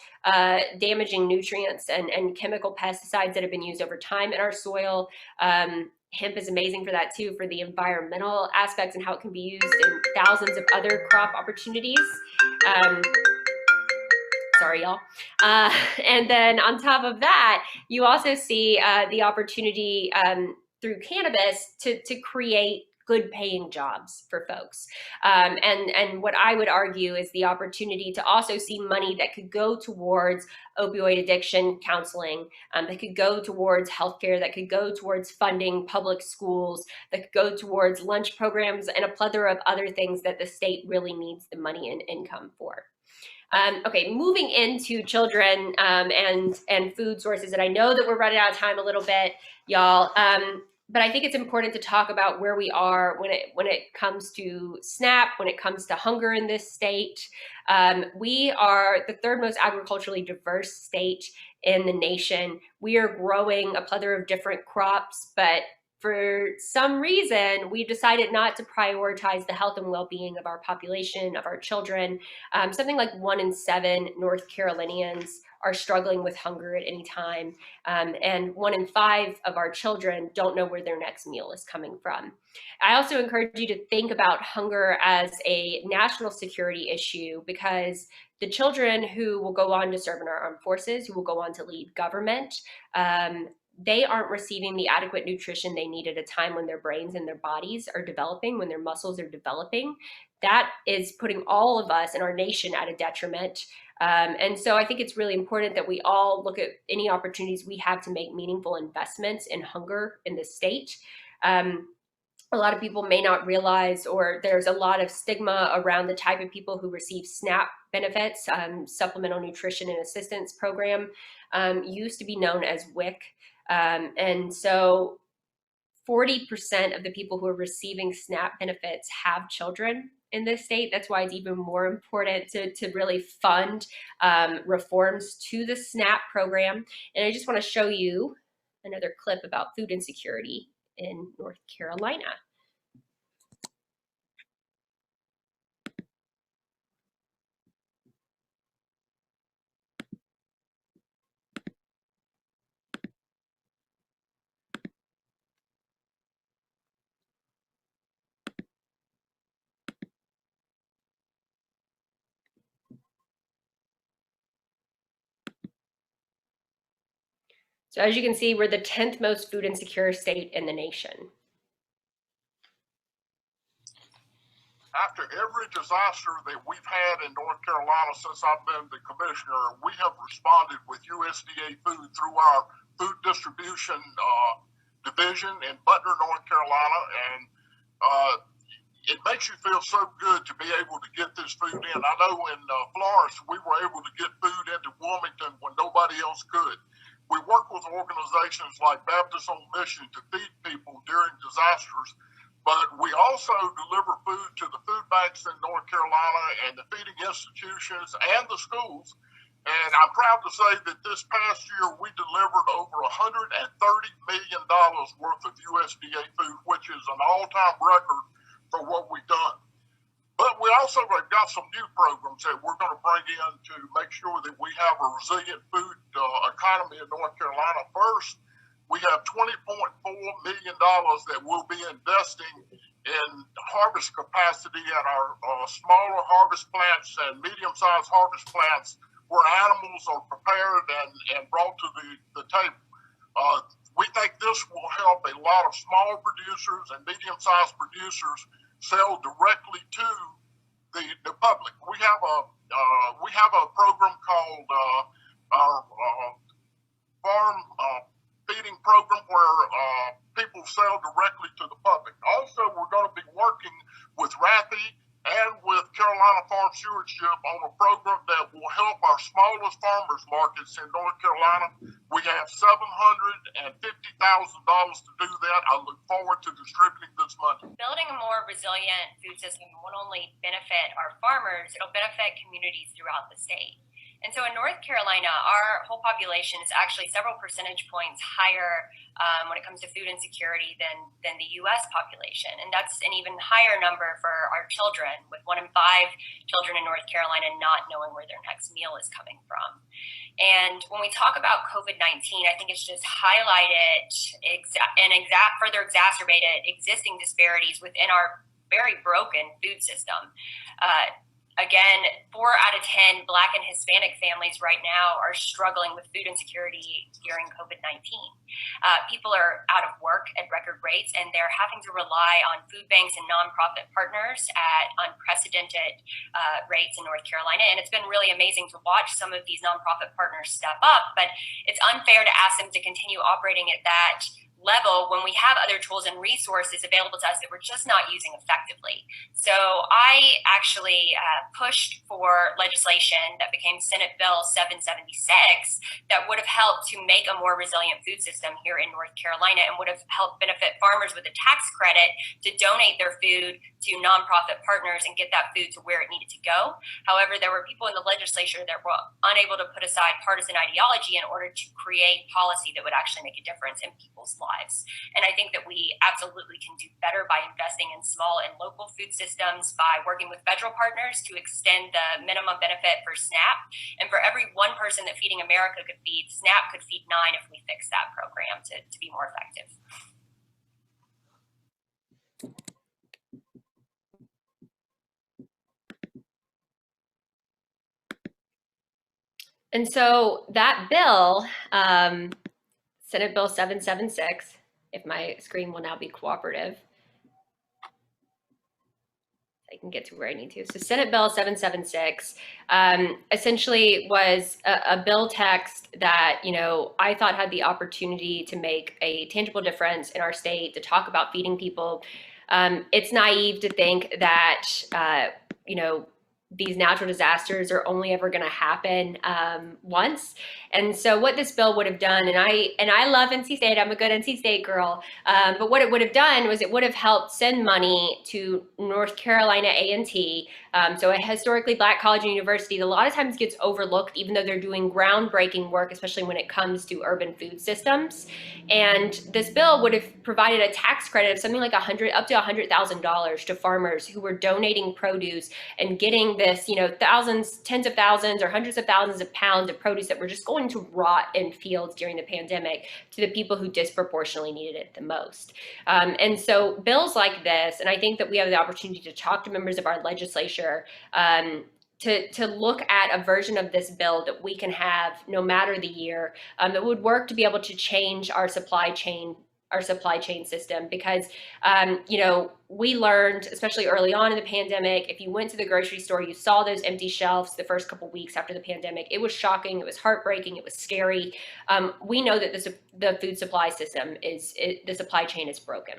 damaging nutrients and chemical pesticides that have been used over time in our soil. Hemp is amazing for that too, for the environmental aspects and how it can be used in thousands of other crop opportunities. Sorry, y'all. And then on top of that, you also see the opportunity through cannabis to create good paying jobs for folks. And what I would argue is the opportunity to also see money that could go towards opioid addiction counseling, that could go towards healthcare, that could go towards funding public schools, that could go towards lunch programs and a plethora of other things that the state really needs the money and income for. Okay, moving into children and food sources, and I know that we're running out of time a little bit, y'all. But I think it's important to talk about where we are when it comes to SNAP, when it comes to hunger in this state. We are the third most agriculturally diverse state in the nation. We are growing a plethora of different crops, but for some reason, we decided not to prioritize the health and well-being of our population, of our children. Something like 1 in 7 North Carolinians are struggling with hunger at any time. And 1 in 5 of our children don't know where their next meal is coming from. I also encourage you to think about hunger as a national security issue, because the children who will go on to serve in our armed forces, who will go on to lead government, they aren't receiving the adequate nutrition they need at a time when their brains and their bodies are developing, when their muscles are developing. That is putting all of us and our nation at a detriment. And so I think it's really important that we all look at any opportunities we have to make meaningful investments in hunger in the state. A lot of people may not realize, or there's a lot of stigma around the type of people who receive SNAP benefits, Supplemental Nutrition and Assistance Program, used to be known as WIC. And so 40% of the people who are receiving SNAP benefits have children in this state. That's why it's even more important to really fund reforms to the SNAP program. And I just want to show you another clip about food insecurity in North Carolina. So as you can see, we're the 10th most food insecure state in the nation. After every disaster that we've had in North Carolina since I've been the commissioner, we have responded with USDA food through our food distribution division in Butner, North Carolina, and it makes you feel so good to be able to get this food in. I know in Florence, we were able to get food into Wilmington when nobody else could. We work with organizations like Baptist on Mission to feed people during disasters, but we also deliver food to the food banks in North Carolina and the feeding institutions and the schools. And I'm proud to say that this past year, we delivered over $130 million worth of USDA food, which is an all-time record for what we've done. But we also have got some new programs that we're going to bring in to make sure that we have a resilient food economy in North Carolina. First, we have $20.4 million that we'll be investing in harvest capacity at our smaller harvest plants and medium-sized harvest plants where animals are prepared and brought to the table. We think this will help a lot of small producers and medium-sized producers sell directly to the public. We have a program called our farm feeding program where people sell directly to the public. Also, we're going to be working with RAFI and with Carolina Farm Stewardship on a program that will help our smallest farmers markets in North Carolina. We have $750,000 to do that. I look forward to distributing this money. Building a more resilient food system won't only benefit our farmers, it'll benefit communities throughout the state. And so in North Carolina, our whole population is actually several percentage points higher when it comes to food insecurity than the U.S. population. And that's an even higher number for our children, with 1 in 5 children in North Carolina not knowing where their next meal is coming from. And when we talk about COVID-19, I think it's just highlighted further exacerbated existing disparities within our very broken food system. Again, 4 out of 10 Black and Hispanic families right now are struggling with food insecurity during COVID-19. People are out of work at record rates, and they're having to rely on food banks and nonprofit partners at unprecedented rates in North Carolina. And it's been really amazing to watch some of these nonprofit partners step up, but it's unfair to ask them to continue operating at that level when we have other tools and resources available to us that we're just not using effectively. So I actually pushed for legislation that became Senate Bill 776 that would have helped to make a more resilient food system here in North Carolina and would have helped benefit farmers with a tax credit to donate their food to nonprofit partners and get that food to where it needed to go. However, there were people in the legislature that were unable to put aside partisan ideology in order to create policy that would actually make a difference in people's lives. And I think that we absolutely can do better by investing in small and local food systems, by working with federal partners to extend the minimum benefit for SNAP. And for every 1 person that Feeding America could feed, SNAP could feed 9 if we fix that program to be more effective. And so that bill, Senate Bill 776, if my screen will now be cooperative, I can get to where I need to. So Senate Bill 776 essentially was a bill text that, I thought had the opportunity to make a tangible difference in our state, to talk about feeding people. It's naive to think that, these natural disasters are only ever going to happen once. And so what this bill would have done, and I love NC State, I'm a good NC State girl, but what it would have done was it would have helped send money to North Carolina A&T, so a historically Black college and university that a lot of times gets overlooked, even though they're doing groundbreaking work, especially when it comes to urban food systems. And this bill would have provided a tax credit of something like up to $100,000 to farmers who were donating produce and getting this, thousands, tens of thousands, or hundreds of thousands of pounds of produce that were just going to rot in fields during the pandemic to the people who disproportionately needed it the most. And so bills like this, and I think that we have the opportunity to talk to members of our legislature to look at a version of this bill that we can have no matter the year, that would work to be able to change our supply chain system. Because you know, we learned, especially early on in the pandemic, if you went to the grocery store, you saw those empty shelves the first couple weeks after the pandemic. It was shocking, it was heartbreaking, it was scary. We know that the food supply system the supply chain is broken.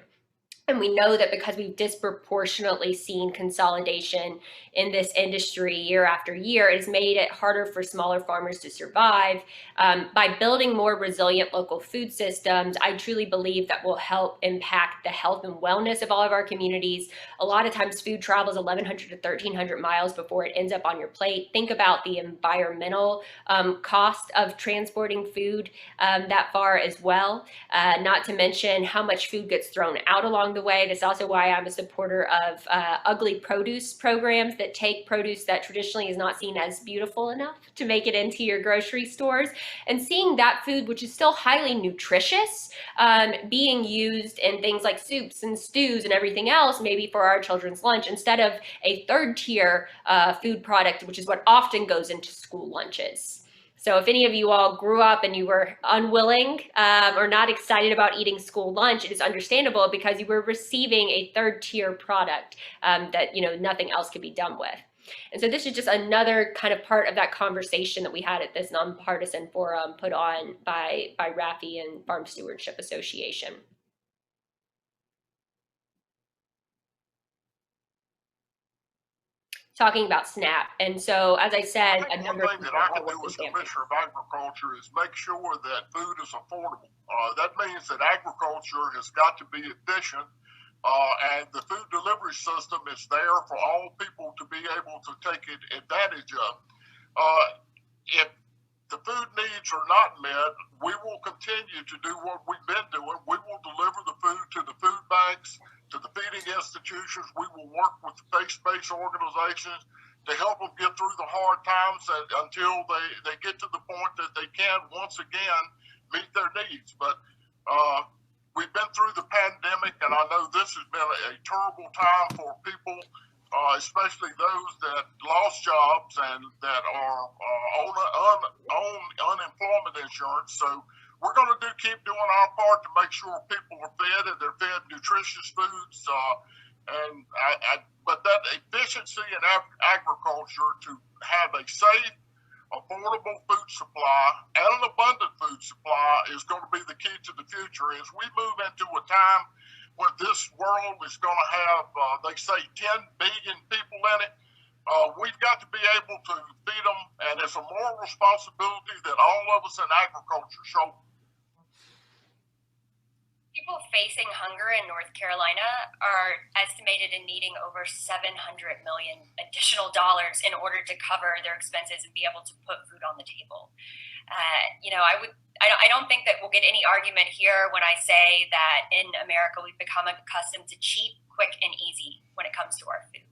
And we know that because we've disproportionately seen consolidation in this industry year after year, it's made it harder for smaller farmers to survive. By building more resilient local food systems, I truly believe that will help impact the health and wellness of all of our communities. A lot of times food travels 1,100 to 1,300 miles before it ends up on your plate. Think about the environmental cost of transporting food that far as well. Not to mention how much food gets thrown out along the way. That's also why I'm a supporter of ugly produce programs that take produce that traditionally is not seen as beautiful enough to make it into your grocery stores, and seeing that food, which is still highly nutritious, being used in things like soups and stews and everything else, maybe for our children's lunch, instead of a third tier food product, which is what often goes into school lunches. So if any of you all grew up and you were unwilling or not excited about eating school lunch, it is understandable, because you were receiving a third tier product that, you know, nothing else could be done with. And so this is just another kind of part of that conversation that we had at this nonpartisan forum put on by RAFI and Farm Stewardship Association. Talking about SNAP. And so, as I said, I think one thing that I can do as Commissioner of Agriculture is make sure that food is affordable. That means that agriculture has got to be efficient, and the food delivery system is there for all people to be able to take advantage of. If the food needs are not met, we will continue to do what we've been doing. We will deliver the food to the food banks, to the feeding institutions. We will work with the faith-based organizations to help them get through the hard times until they get to the point that they can once again meet their needs. But we've been through the pandemic, and I know this has been a terrible time for people, especially those that lost jobs and that are on unemployment insurance. So we're going to keep doing our part to make sure people are fed and they're fed nutritious foods. But that efficiency in agriculture, to have a safe, affordable food supply and an abundant food supply, is going to be the key to the future. As we move into a time when this world is going to have, they say, 10 billion people in it, we've got to be able to feed them, and it's a moral responsibility that all of us in agriculture show. People facing hunger in North Carolina are estimated in needing over $700 million additional dollars in order to cover their expenses and be able to put food on the table. You know, I don't think that we'll get any argument here when I say that in America we've become accustomed to cheap, quick, and easy when it comes to our food.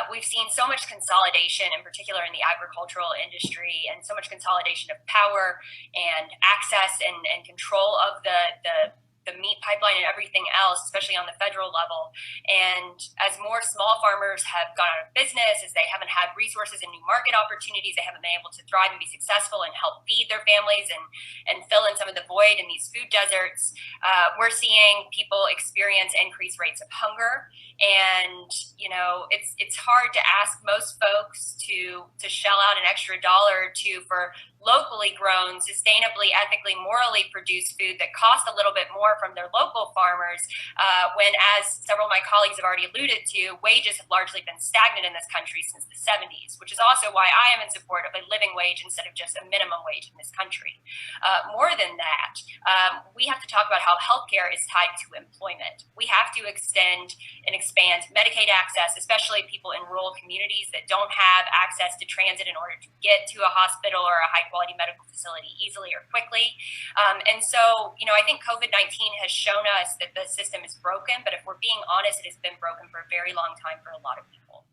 We've seen so much consolidation, in particular in the agricultural industry, and so much consolidation of power and access and control of the meat pipeline and everything else, especially on the federal level. And as more small farmers have gone out of business, as they haven't had resources and new market opportunities, they haven't been able to thrive and be successful and help feed their families and fill in some of the void in these food deserts, we're seeing people experience increased rates of hunger. And, you know, it's hard to ask most folks to shell out an extra dollar or two for locally grown, sustainably, ethically, morally produced food that costs a little bit more from their local farmers, when, as several of my colleagues have already alluded to, wages have largely been stagnant in this country since the 70s, which is also why I am in support of a living wage instead of just a minimum wage in this country. More than that, we have to talk about how healthcare is tied to employment. We have to extend and expand Medicaid access, especially people in rural communities that don't have access to transit in order to get to a hospital or a high-quality medical facility easily or quickly. And so, you know, I think COVID-19 has shown us that the system is broken, but if we're being honest, it has been broken for a very long time for a lot of people.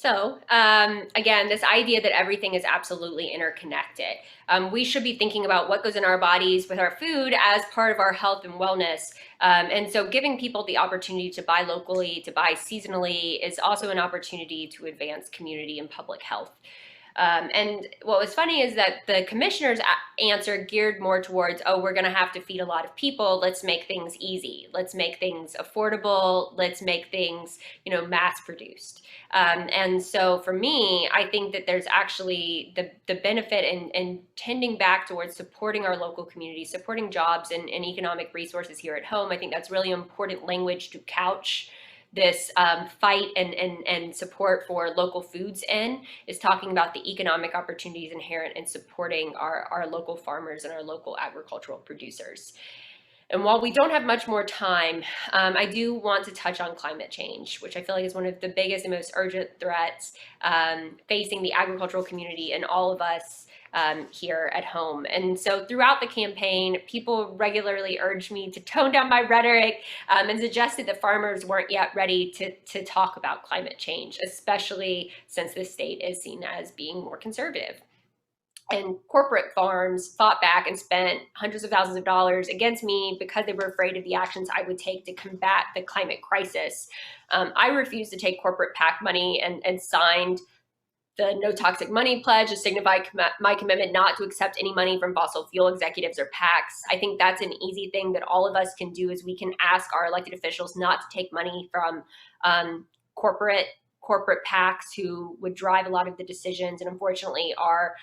So again, this idea that everything is absolutely interconnected. We should be thinking about what goes in our bodies with our food as part of our health and wellness. And so giving people the opportunity to buy locally, to buy seasonally is also an opportunity to advance community and public health. And what was funny is that the commissioner's answer geared more towards, oh, we're going to have to feed a lot of people. Let's make things easy. Let's make things affordable. Let's make things, mass produced. And so for me, I think that there's actually the benefit in tending back towards supporting our local community, supporting jobs and economic resources here at home. I think that's really important language to couch this fight and support for local foods in, is talking about the economic opportunities inherent in supporting our local farmers and our local agricultural producers. And while we don't have much more time, I do want to touch on climate change, which I feel like is one of the biggest and most urgent threats facing the agricultural community and all of us here at home. And so throughout the campaign, people regularly urged me to tone down my rhetoric and suggested that farmers weren't yet ready to talk about climate change, especially since the state is seen as being more conservative. And corporate farms fought back and spent hundreds of thousands of dollars against me because they were afraid of the actions I would take to combat the climate crisis. I refused to take corporate PAC money and signed the No Toxic Money Pledge to signify my commitment not to accept any money from fossil fuel executives or PACs. I think that's an easy thing that all of us can do, is we can ask our elected officials not to take money from corporate PACs who would drive a lot of the decisions and unfortunately are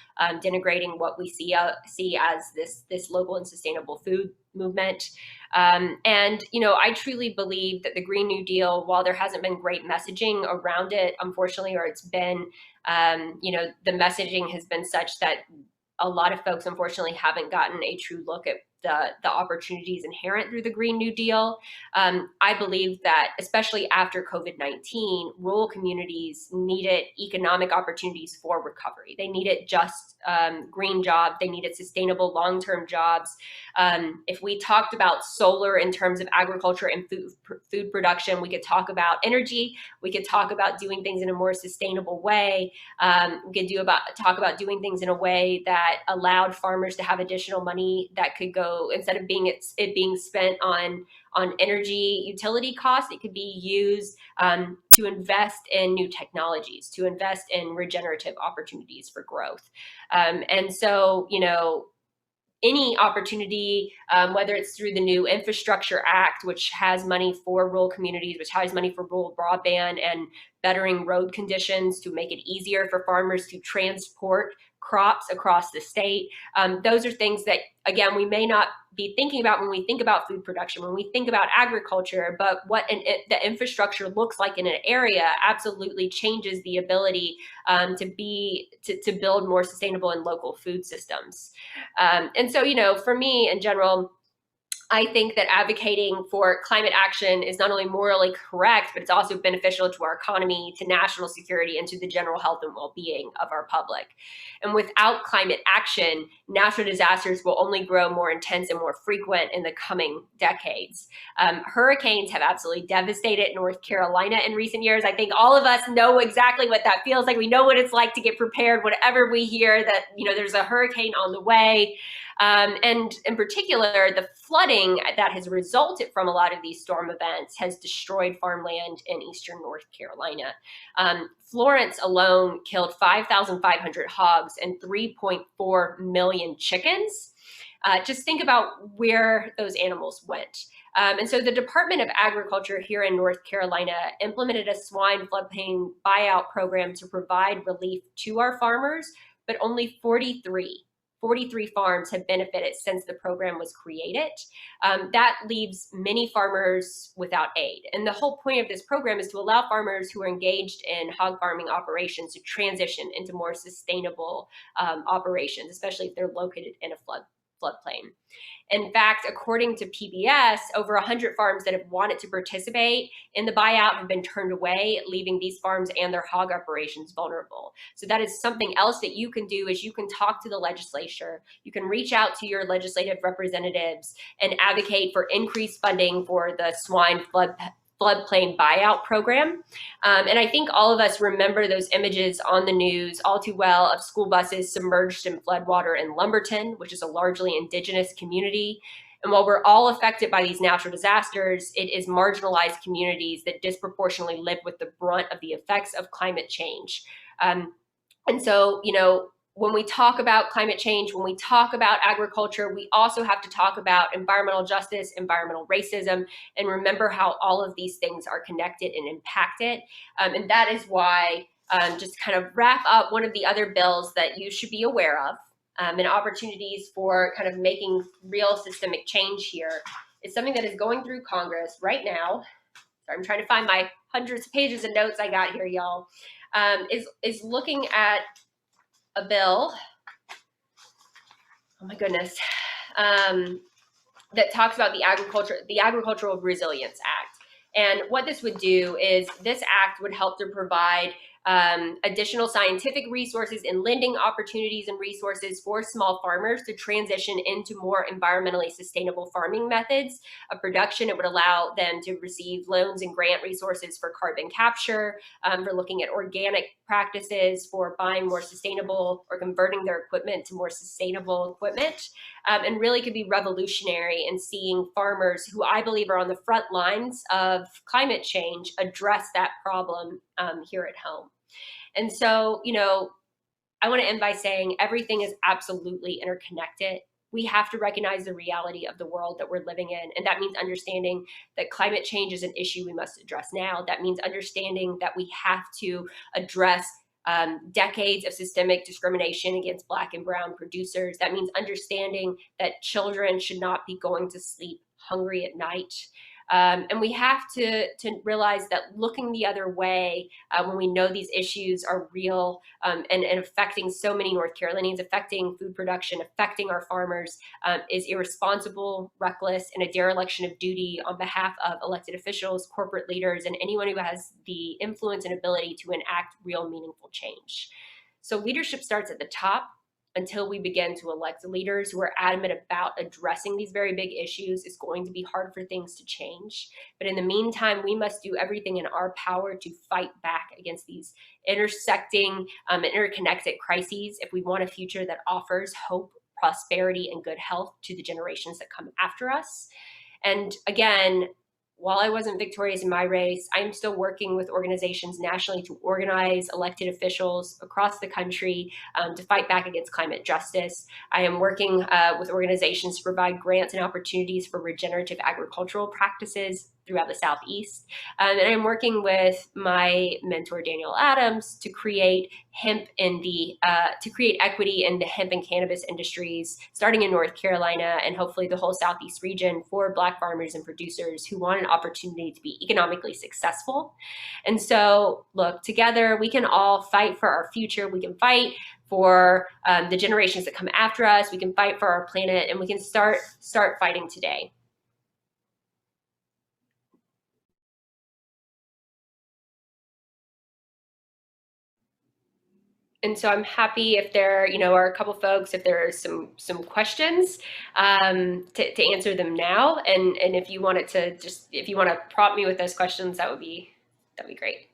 denigrating what we see as this local and sustainable food movement. And I truly believe that the Green New Deal, while there hasn't been great messaging around it, unfortunately, or it's been, the messaging has been such that a lot of folks, unfortunately, haven't gotten a true look at the opportunities inherent through the Green New Deal. I believe that, especially after COVID-19, rural communities needed economic opportunities for recovery. They needed just green jobs. They needed sustainable long-term jobs. If we talked about solar in terms of agriculture and food production, we could talk about energy. We could talk about doing things in a more sustainable way. We could talk about doing things in a way that allowed farmers to have additional money that could go, instead of it being spent on energy utility costs, it could be used to invest in new technologies, to invest in regenerative opportunities for growth. And so, any opportunity, whether it's through the new Infrastructure Act, which has money for rural communities, which has money for rural broadband and bettering road conditions to make it easier for farmers to transport crops across the state. Those are things that, again, we may not be thinking about when we think about food production, when we think about agriculture, but what the infrastructure looks like in an area absolutely changes the ability to build more sustainable and local food systems. And so, for me in general, I think that advocating for climate action is not only morally correct, but it's also beneficial to our economy, to national security, and to the general health and well-being of our public. And without climate action, natural disasters will only grow more intense and more frequent in the coming decades. Hurricanes have absolutely devastated North Carolina in recent years. I think all of us know exactly what that feels like. We know what it's like to get prepared whenever we hear that, there's a hurricane on the way. And in particular, the flooding that has resulted from a lot of these storm events has destroyed farmland in eastern North Carolina. Florence alone killed 5,500 hogs and 3.4 million chickens. Just think about where those animals went. And so the Department of Agriculture here in North Carolina implemented a swine floodplain buyout program to provide relief to our farmers, but only 43 farms have benefited since the program was created. That leaves many farmers without aid. And the whole point of this program is to allow farmers who are engaged in hog farming operations to transition into more sustainable operations, especially if they're located in a floodplain. In fact, according to PBS, over 100 farms that have wanted to participate in the buyout have been turned away, leaving these farms and their hog operations vulnerable. So that is something else that you can do, is you can talk to the legislature, you can reach out to your legislative representatives and advocate for increased funding for the swine floodplain buyout program. And I think all of us remember those images on the news all too well of school buses submerged in floodwater in Lumberton, which is a largely indigenous community. And while we're all affected by these natural disasters, it is marginalized communities that disproportionately live with the brunt of the effects of climate change. And so, when we talk about climate change, when we talk about agriculture, we also have to talk about environmental justice, environmental racism, and remember how all of these things are connected and impacted. And that is why, just kind of wrap up one of the other bills that you should be aware of, and opportunities for kind of making real systemic change here is something that is going through Congress right now. So I'm trying to find my hundreds of pages of notes I got here, y'all, is looking at a bill, oh my goodness, that talks about the Agricultural Resilience Act. And what this would do is this act would help to provide additional scientific resources and lending opportunities and resources for small farmers to transition into more environmentally sustainable farming methods of production. It would allow them to receive loans and grant resources for carbon capture, for looking at organic practices, for buying more sustainable or converting their equipment to more sustainable equipment, and really could be revolutionary in seeing farmers who I believe are on the front lines of climate change address that problem here at home. And so, I want to end by saying everything is absolutely interconnected. We have to recognize the reality of the world that we're living in. And that means understanding that climate change is an issue we must address now. That means understanding that we have to address decades of systemic discrimination against Black and brown producers. That means understanding that children should not be going to sleep hungry at night. And we have to realize that looking the other way when we know these issues are real and affecting so many North Carolinians, affecting food production, affecting our farmers, is irresponsible, reckless, and a dereliction of duty on behalf of elected officials, corporate leaders, and anyone who has the influence and ability to enact real meaningful change. So leadership starts at the top. Until we begin to elect leaders who are adamant about addressing these very big issues, it's going to be hard for things to change. But in the meantime, we must do everything in our power to fight back against these intersecting and interconnected crises if we want a future that offers hope, prosperity, and good health to the generations that come after us. And again, while I wasn't victorious in my race, I'm still working with organizations nationally to organize elected officials across the country to fight back against climate justice. I am working with organizations to provide grants and opportunities for regenerative agricultural practices throughout the Southeast. And I'm working with my mentor, Daniel Adams, to create equity in the hemp and cannabis industries, starting in North Carolina and hopefully the whole Southeast region for Black farmers and producers who want an opportunity to be economically successful. And so, look, together we can all fight for our future. We can fight for the generations that come after us. We can fight for our planet, and we can start fighting today. And so I'm happy if there, are a couple folks, if there are some questions to answer them now. And if you wanted to if you want to prompt me with those questions, that'd be great.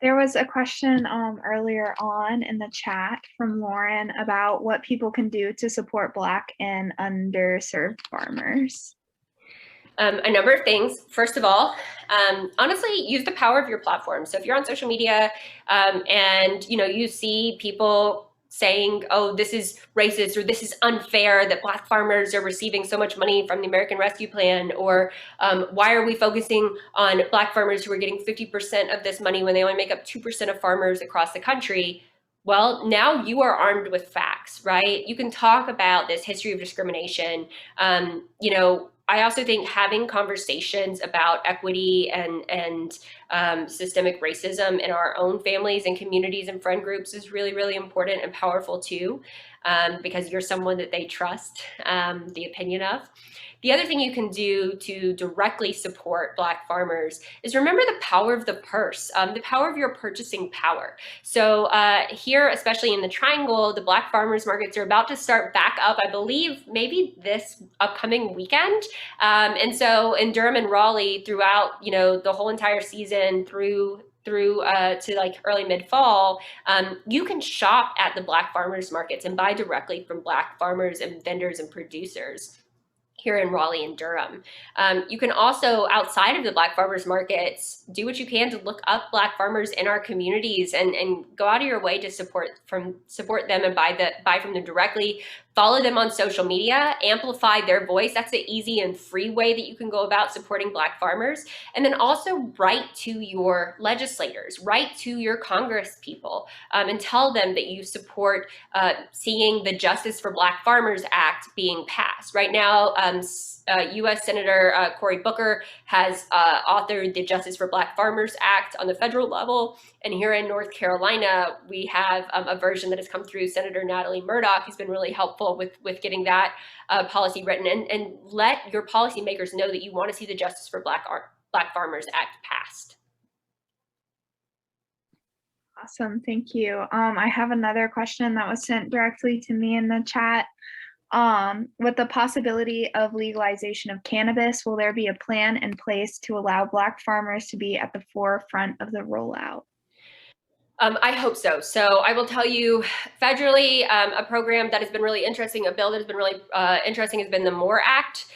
There was a question earlier on in the chat from Lauren about what people can do to support Black and underserved farmers. A number of things. First of all, honestly, use the power of your platform. So if you're on social media and you see people saying, oh, this is racist, or this is unfair that Black farmers are receiving so much money from the American Rescue Plan, or why are we focusing on Black farmers who are getting 50% of this money when they only make up 2% of farmers across the country? Well, now you are armed with facts, right? You can talk about this history of discrimination. I also think having conversations about equity and systemic racism in our own families and communities and friend groups is really, really important and powerful too, because you're someone that they trust the opinion of. The other thing you can do to directly support Black farmers is remember the power of the purse, the power of your purchasing power. So here, especially in the Triangle, the Black farmers markets are about to start back up, I believe, maybe this upcoming weekend. And so in Durham and Raleigh, throughout, the whole entire season through to like early mid-fall, you can shop at the Black farmers markets and buy directly from Black farmers and vendors and producers here in Raleigh and Durham. You can also, outside of the Black farmers markets, do what you can to look up Black farmers in our communities and go out of your way to support them and buy from them directly. Follow them on social media, amplify their voice. That's the easy and free way that you can go about supporting Black farmers. And then also write to your legislators, write to your Congress people, and tell them that you support seeing the Justice for Black Farmers Act being passed. Right now, U.S. Senator Cory Booker has authored the Justice for Black Farmers Act on the federal level. And here in North Carolina, we have a version that has come through Senator Natalie Murdock, who's been really helpful with getting that policy written. And let your policymakers know that you want to see the Justice for Black Farmers Act passed. Awesome, thank you. I have another question that was sent directly to me in the chat. With the possibility of legalization of cannabis, will there be a plan in place to allow Black farmers to be at the forefront of the rollout? I hope so. So I will tell you, federally, a program that has been really interesting, a bill that has been really interesting has been the MORE Act.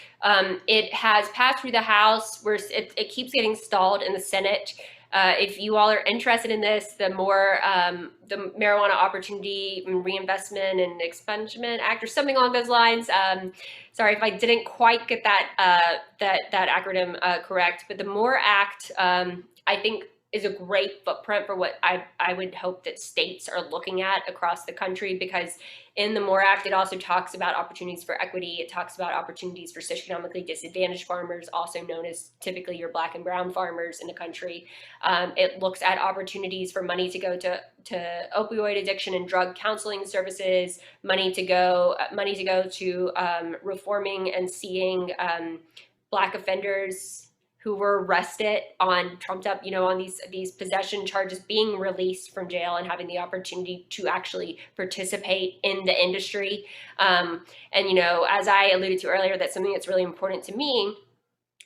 It has passed through the House, where it keeps getting stalled in the Senate. If you all are interested in this, the Marijuana Opportunity Reinvestment and Expungement Act, or something along those lines. Sorry if I didn't quite get that acronym correct, but the MORE Act, I think, is a great footprint for what I would hope that states are looking at across the country, because in the MORE Act, it also talks about opportunities for equity. It talks about opportunities for socioeconomically disadvantaged farmers, also known as typically your Black and brown farmers in the country. It looks at opportunities for money to go to opioid addiction and drug counseling services, money to go to reforming and seeing Black offenders who were arrested on trumped up, on these possession charges, being released from jail and having the opportunity to actually participate in the industry. And as I alluded to earlier, that's something that's really important to me.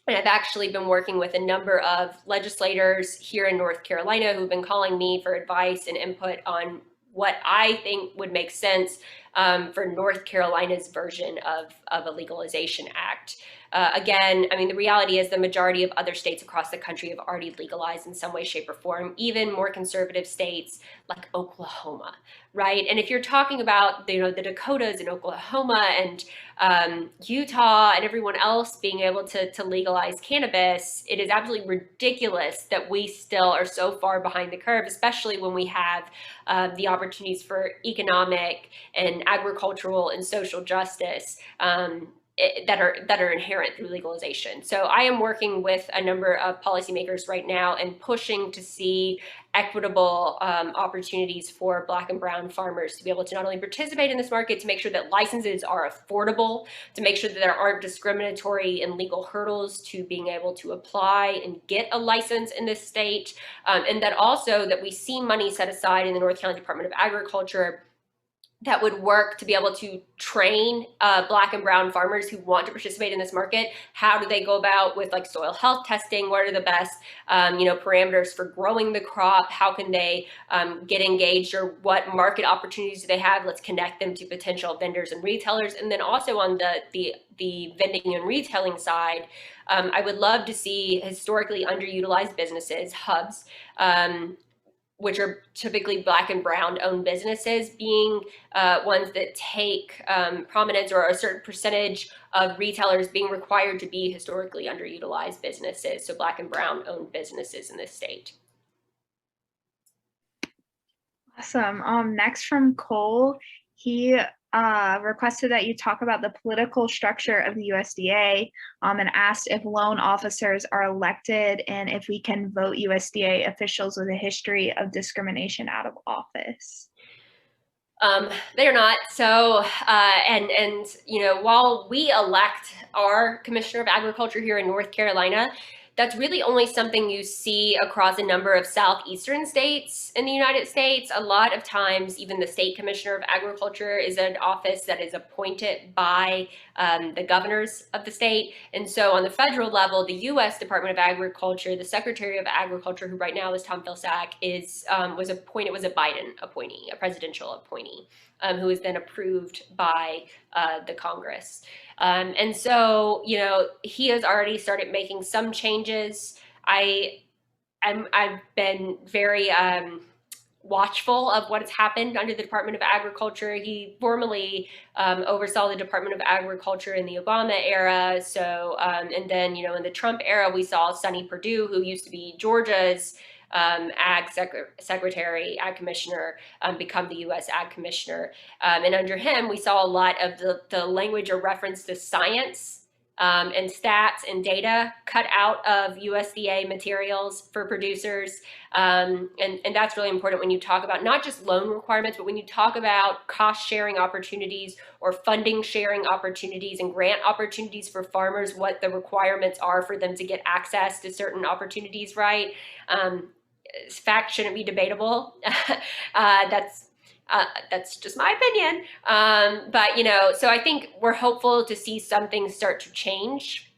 And I've actually been working with a number of legislators here in North Carolina who've been calling me for advice and input on what I think would make sense for North Carolina's version of a legalization act. Again, I mean, the reality is the majority of other states across the country have already legalized in some way, shape, or form, even more conservative states like Oklahoma, right? And if you're talking about, the Dakotas and Oklahoma and Utah and everyone else being able to legalize cannabis, it is absolutely ridiculous that we still are so far behind the curve, especially when we have the opportunities for economic and agricultural and social justice that are inherent through legalization. So I am working with a number of policymakers right now and pushing to see equitable opportunities for Black and brown farmers to be able to not only participate in this market, to make sure that licenses are affordable, to make sure that there aren't discriminatory and legal hurdles to being able to apply and get a license in this state, and that also that we see money set aside in the North Carolina Department of Agriculture that would work to be able to train Black and brown farmers who want to participate in this market. How do they go about with like soil health testing? What are the best parameters for growing the crop? How can they get engaged, or what market opportunities do they have? Let's connect them to potential vendors and retailers. And then also on the vending and retailing side, I would love to see historically underutilized businesses, hubs, which are typically Black and brown owned businesses, being ones that take prominence, or a certain percentage of retailers being required to be historically underutilized businesses, so Black and brown owned businesses in this state. Awesome. Next from Cole, he requested that you talk about the political structure of the USDA, and asked if loan officers are elected and if we can vote USDA officials with a history of discrimination out of office. They are not. So, while we elect our Commissioner of Agriculture here in North Carolina, that's really only something you see across a number of southeastern states in the United States. A lot of times, even the state commissioner of agriculture is an office that is appointed by the governors of the state. And so on the federal level, the U.S. Department of Agriculture, the Secretary of Agriculture, who right now is Tom Vilsack, was a Biden appointee, a presidential appointee, who was then approved by the Congress. And so, you know, he has already started making some changes. I've been very watchful of what has happened under the Department of Agriculture. He formerly oversaw the Department of Agriculture in the Obama era. So, and then, you know, in the Trump era, we saw Sonny Perdue, who used to be Georgia's ag commissioner, become the U.S. ag commissioner. And under him, we saw a lot of the language or reference to science and stats and data cut out of USDA materials for producers. And that's really important when you talk about not just loan requirements, but when you talk about cost sharing opportunities or funding sharing opportunities and grant opportunities for farmers, what the requirements are for them to get access to certain opportunities, right? Fact shouldn't be debatable. That's just my opinion. But, you know, so I think we're hopeful to see some things start to change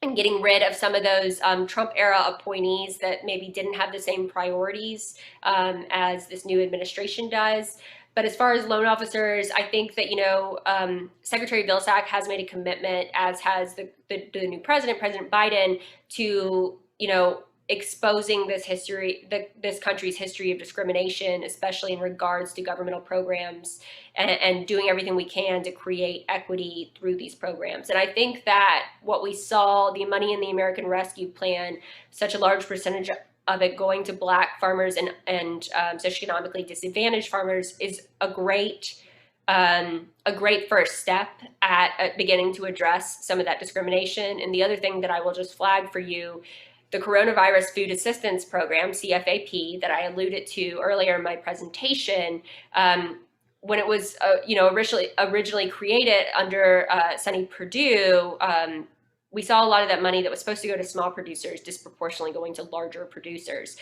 and getting rid of some of those Trump era appointees that maybe didn't have the same priorities as this new administration does. But as far as loan officers, I think that, you know, Secretary Vilsack has made a commitment, as has the new president, President Biden, to, you know, exposing this history, this country's history of discrimination, especially in regards to governmental programs, and doing everything we can to create equity through these programs. And I think that what we saw, the money in the American Rescue Plan, such a large percentage of it going to Black farmers and socioeconomically disadvantaged farmers, is a great first step at beginning to address some of that discrimination. And the other thing that I will just flag for you, the Coronavirus Food Assistance Program, CFAP, that I alluded to earlier in my presentation, when it was you know, originally created under Sonny Perdue, we saw a lot of that money that was supposed to go to small producers disproportionately going to larger producers.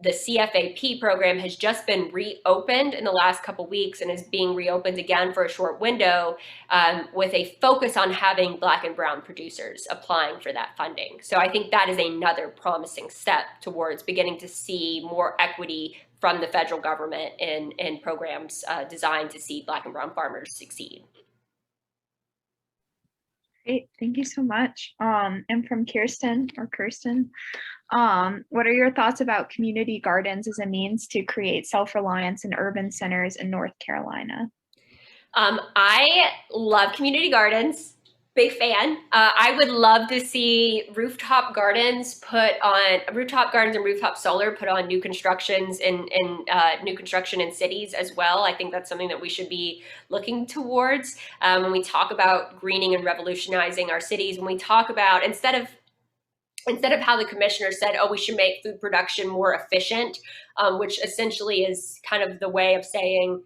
The CFAP program has just been reopened in the last couple weeks and is being reopened again for a short window, with a focus on having Black and brown producers applying for that funding. So I think that is another promising step towards beginning to see more equity from the federal government in programs designed to see Black and brown farmers succeed. Great, thank you so much. And from Kirsten, what are your thoughts about community gardens as a means to create self-reliance in urban centers in North Carolina? I love community gardens, big fan. I would love to see rooftop gardens and rooftop solar put on new constructions in new construction in cities as well. I think that's something that we should be looking towards when we talk about greening and revolutionizing our cities. When we talk about, instead of how the commissioner said, oh, we should make food production more efficient, which essentially is kind of the way of saying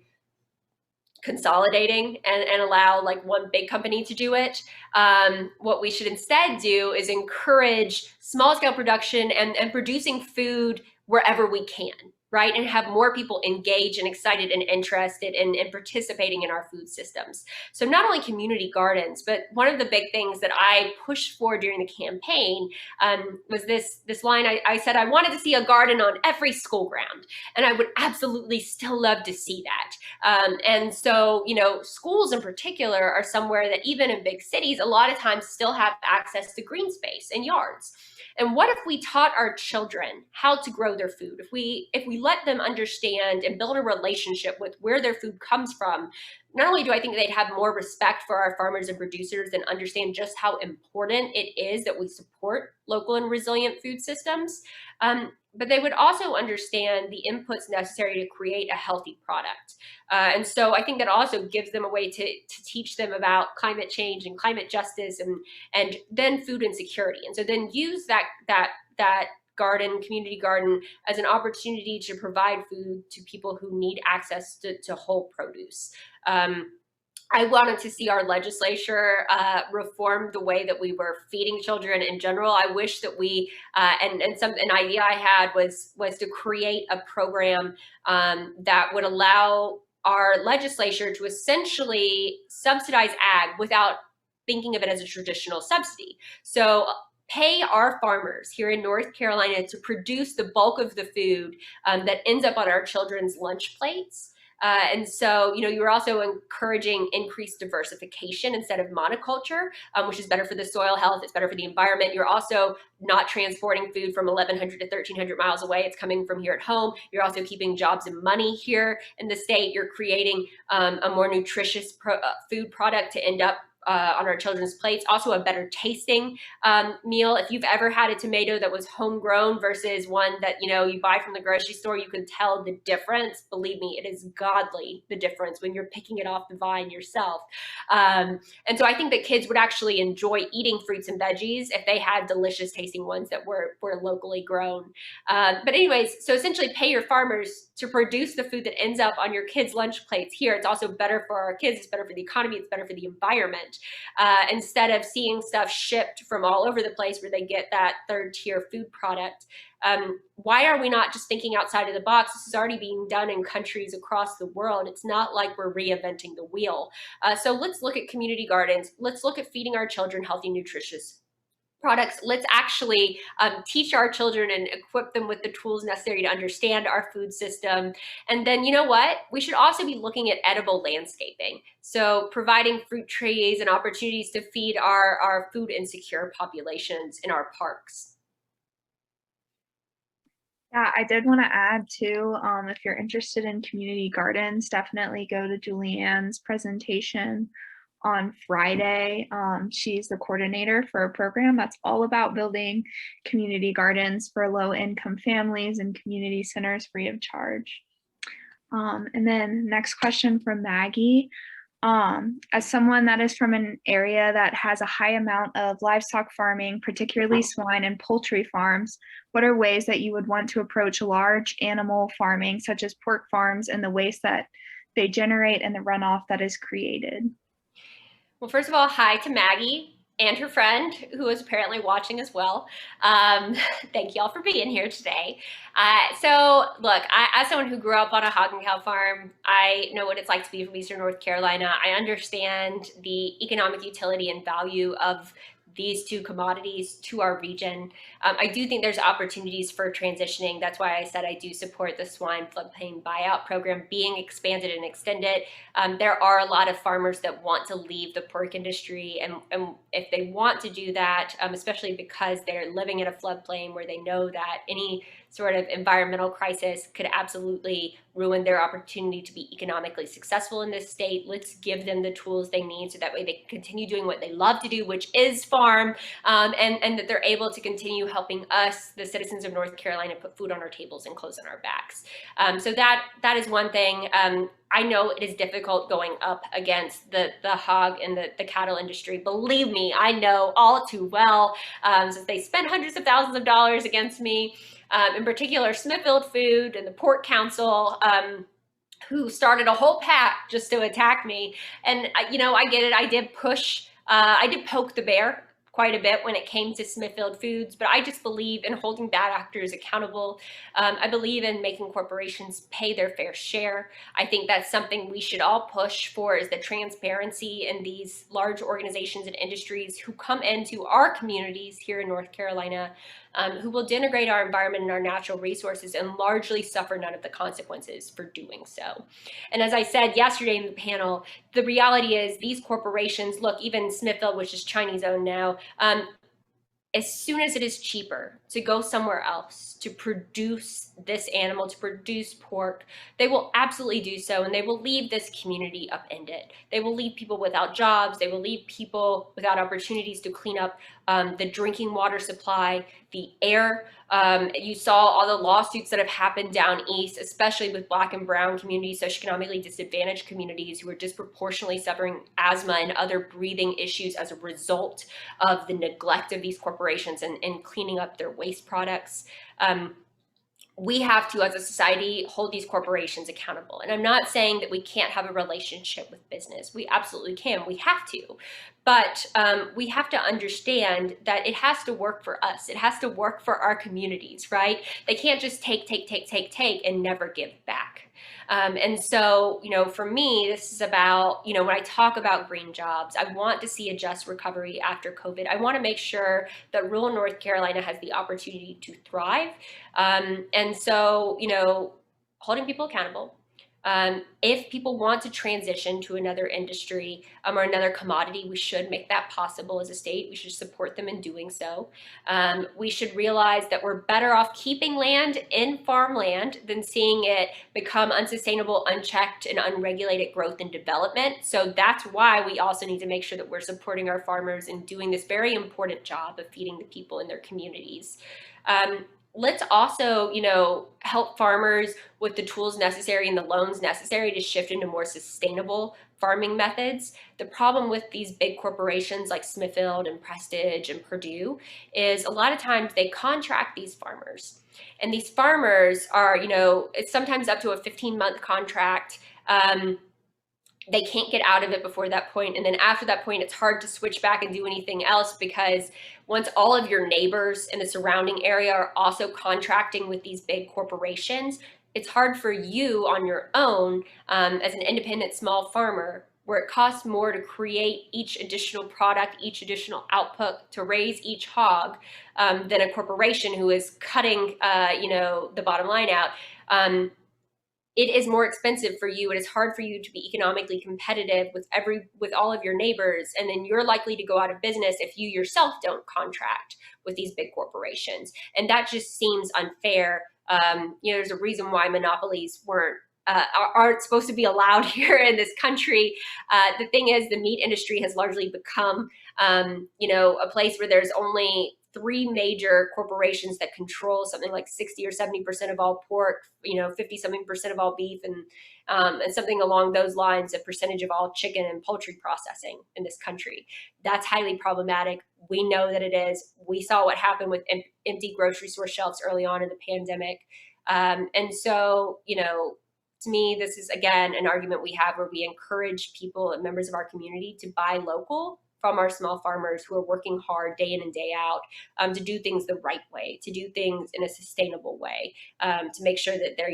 consolidating and allow like one big company to do it. What we should instead do is encourage small scale production and producing food wherever we can, right? And have more people engaged and excited and interested in participating in our food systems. So not only community gardens, but one of the big things that I pushed for during the campaign was this line. I said I wanted to see a garden on every school ground, and I would absolutely still love to see that. And so, you know, schools in particular are somewhere that even in big cities, a lot of times still have access to green space and yards. And what if we taught our children how to grow their food? If we let them understand and build a relationship with where their food comes from, not only do I think they'd have more respect for our farmers and producers and understand just how important it is that we support local and resilient food systems, but they would also understand the inputs necessary to create a healthy product. And so I think that also gives them a way to teach them about climate change and climate justice and then food insecurity. And so then use that community garden as an opportunity to provide food to people who need access to whole produce. I wanted to see our legislature reform the way that we were feeding children in general. I wish that we an idea I had was to create a program that would allow our legislature to essentially subsidize ag without thinking of it as a traditional subsidy. So pay our farmers here in North Carolina to produce the bulk of the food that ends up on our children's lunch plates. And so, you're also encouraging increased diversification instead of monoculture, which is better for the soil health. It's better for the environment. You're also not transporting food from 1,100 to 1,300 miles away. It's coming from here at home. You're also keeping jobs and money here in the state. You're creating a more nutritious food product to end up on our children's plates. Also a better tasting meal. If you've ever had a tomato that was homegrown versus one that you buy from the grocery store, you can tell the difference. Believe me, it is godly, the difference when you're picking it off the vine yourself. And so I think that kids would actually enjoy eating fruits and veggies if they had delicious tasting ones that were locally grown. But anyways, so essentially pay your farmers to produce the food that ends up on your kids' lunch plates here. It's also better for our kids. It's better for the economy. It's better for the environment. Instead of seeing stuff shipped from all over the place where they get that third tier food product. Why are we not just thinking outside of the box? This is already being done in countries across the world. It's not like we're reinventing the wheel. So let's look at community gardens. Let's look at feeding our children healthy, nutritious products. Let's actually teach our children and equip them with the tools necessary to understand our food system. And then, you know what? We should also be looking at edible landscaping. So providing fruit trees and opportunities to feed our food insecure populations in our parks. Yeah, I did want to add too, if you're interested in community gardens, definitely go to Julianne's presentation on Friday. She's the coordinator for a program that's all about building community gardens for low-income families and community centers free of charge. And then next question from Maggie. As someone that is from an area that has a high amount of livestock farming, particularly swine and poultry farms, what are ways that you would want to approach large animal farming, such as pork farms, and the waste that they generate and the runoff that is created? Well, first of all, hi to Maggie and her friend, who is apparently watching as well. Thank y'all for being here today. So look, as someone who grew up on a hog and cow farm, I know what it's like to be from Eastern North Carolina. I understand the economic utility and value of these two commodities to our region. I do think there's opportunities for transitioning. That's why I said I do support the swine floodplain buyout program being expanded and extended. There are a lot of farmers that want to leave the pork industry, and if they want to do that, especially because they're living in a floodplain where they know that any sort of environmental crisis could absolutely ruin their opportunity to be economically successful in this state. Let's give them the tools they need so that way they can continue doing what they love to do, which is farm, and that they're able to continue helping us, the citizens of North Carolina, put food on our tables and clothes on our backs. So that is one thing. I know it is difficult going up against the hog and the cattle industry. Believe me, I know all too well, since they spend hundreds of thousands of dollars against me. In particular, Smithfield Food and the Pork Council, who started a whole pack just to attack me. And, I get it. I did poke the bear quite a bit when it came to Smithfield Foods, but I just believe in holding bad actors accountable. I believe in making corporations pay their fair share. I think that's something we should all push for, is the transparency in these large organizations and industries who come into our communities here in North Carolina, who will denigrate our environment and our natural resources and largely suffer none of the consequences for doing so. And as I said yesterday in the panel, the reality is these corporations, look, even Smithfield, which is Chinese owned now, as soon as it is cheaper to go somewhere else to produce this animal, to produce pork, they will absolutely do so, and they will leave this community upended. They will leave people without jobs. They will leave people without opportunities to clean up the drinking water supply, the air. You saw all the lawsuits that have happened down east, especially with Black and brown communities, socioeconomically disadvantaged communities who are disproportionately suffering asthma and other breathing issues as a result of the neglect of these corporations and cleaning up their waste products. we have to, as a society, hold these corporations accountable. And I'm not saying that we can't have a relationship with business. We absolutely can. We have to. But we have to understand that it has to work for us. It has to work for our communities, right? They can't just take, and never give back. And so, for me, this is about, when I talk about green jobs, I want to see a just recovery after COVID. I want to make sure that rural North Carolina has the opportunity to thrive. And so, holding people accountable. If people want to transition to another industry or another commodity, we should make that possible as a state. We should support them in doing so. We should realize that we're better off keeping land in farmland than seeing it become unsustainable, unchecked, and unregulated growth and development. So that's why we also need to make sure that we're supporting our farmers in doing this very important job of feeding the people in their communities. Let's also, help farmers with the tools necessary and the loans necessary to shift into more sustainable farming methods. The problem with these big corporations like Smithfield and Prestige and Purdue is a lot of times they contract these farmers. And these farmers are, it's sometimes up to a 15-month contract. They can't get out of it before that point. And then after that point, it's hard to switch back and do anything else, because once all of your neighbors in the surrounding area are also contracting with these big corporations, it's hard for you on your own as an independent small farmer, where it costs more to create each additional product, each additional output, to raise each hog than a corporation who is cutting the bottom line out. It is more expensive for you. It is hard for you to be economically competitive with all of your neighbors. And then you're likely to go out of business if you yourself don't contract with these big corporations. And that just seems unfair. There's a reason why monopolies aren't supposed to be allowed here in this country. The thing is, the meat industry has largely become, a place where there's only 3 major corporations that control something like 60 or 70% of all pork, 50-something% of all beef, and something along those lines, a percentage of all chicken and poultry processing in this country. That's highly problematic. We know that it is. We saw what happened with empty grocery store shelves early on in the pandemic. And so, to me, this is, again, an argument we have where we encourage people and members of our community to buy local from our small farmers who are working hard day in and day out to do things the right way, to do things in a sustainable way, to make sure that they're,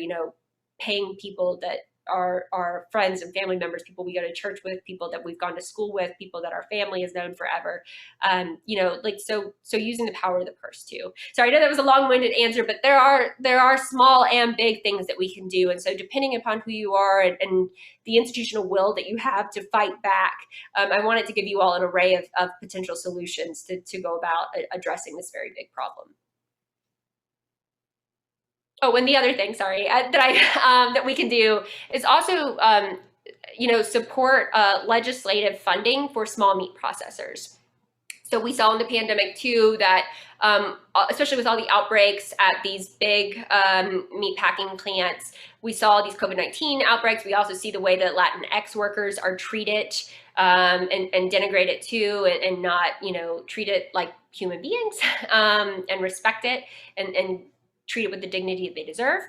paying people that are our friends and family members, people we go to church with, people that we've gone to school with, people that our family has known forever. So using the power of the purse too. So I know that was a long-winded answer, but there are small and big things that we can do. And so depending upon who you are and the institutional will that you have to fight back, I wanted to give you all an array of potential solutions to go about addressing this very big problem. Oh, and the other thing, sorry, that we can do is also, support legislative funding for small meat processors. So we saw in the pandemic too that, especially with all the outbreaks at these big meat packing plants, we saw these COVID-19 outbreaks. We also see the way that Latinx workers are treated and denigrated too, and not, treated like human beings and respect it and treat it with the dignity that they deserve.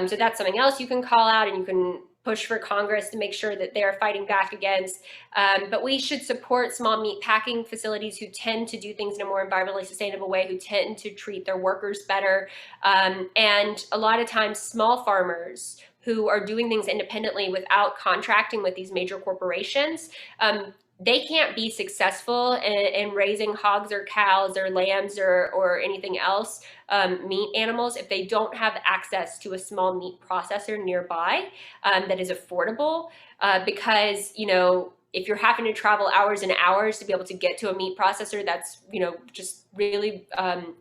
So that's something else you can call out, and you can push for Congress to make sure that they're fighting back against. But we should support small meat packing facilities who tend to do things in a more environmentally sustainable way, who tend to treat their workers better. And a lot of times small farmers who are doing things independently without contracting with these major corporations, they can't be successful in raising hogs or cows or lambs or anything else, meat animals, if they don't have access to a small meat processor nearby that is affordable. Because, if you're having to travel hours and hours to be able to get to a meat processor, that's, just really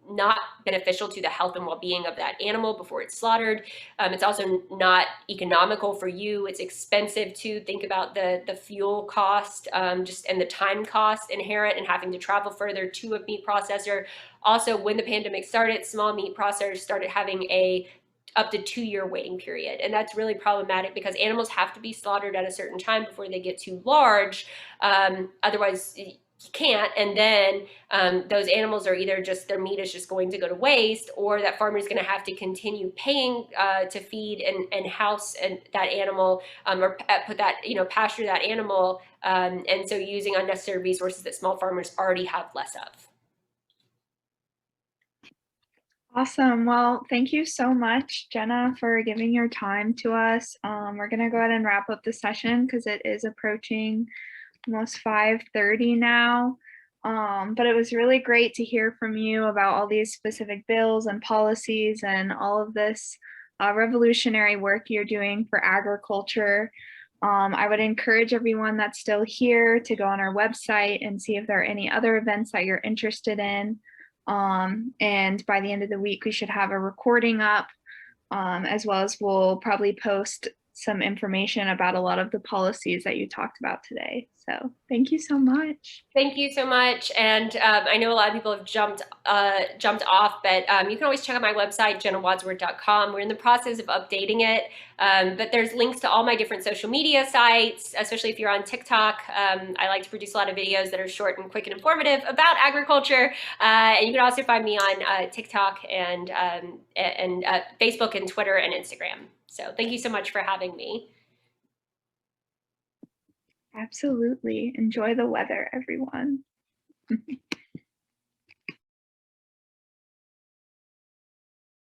not beneficial to the health and well-being of that animal before it's slaughtered. It's also not economical for you. It's expensive to think about the fuel cost and the time cost inherent in having to travel further to a meat processor. Also, when the pandemic started, small meat processors started having up to 2-year waiting period. And that's really problematic because animals have to be slaughtered at a certain time before they get too large. Otherwise, can't, and then those animals are either just, their meat is just going to go to waste, or that farmer is going to have to continue paying to feed and house that animal, or put that, pasture that animal, and so using unnecessary resources that small farmers already have less of. Awesome. Well, thank you so much, Jenna, for giving your time to us. We're going to go ahead and wrap up the session because it is approaching almost 5:30 now. But it was really great to hear from you about all these specific bills and policies and all of this revolutionary work you're doing for agriculture. I would encourage everyone that's still here to go on our website and see if there are any other events that you're interested in. And by the end of the week, we should have a recording up, as well as we'll probably post some information about a lot of the policies that you talked about today. So thank you so much. Thank you so much. And I know a lot of people have jumped off, but you can always check out my website, jennawadsworth.com. We're in the process of updating it, but there's links to all my different social media sites, especially if you're on TikTok. I like to produce a lot of videos that are short and quick and informative about agriculture. And you can also find me on TikTok and Facebook and Twitter and Instagram. So thank you so much for having me. Absolutely. Enjoy the weather, everyone.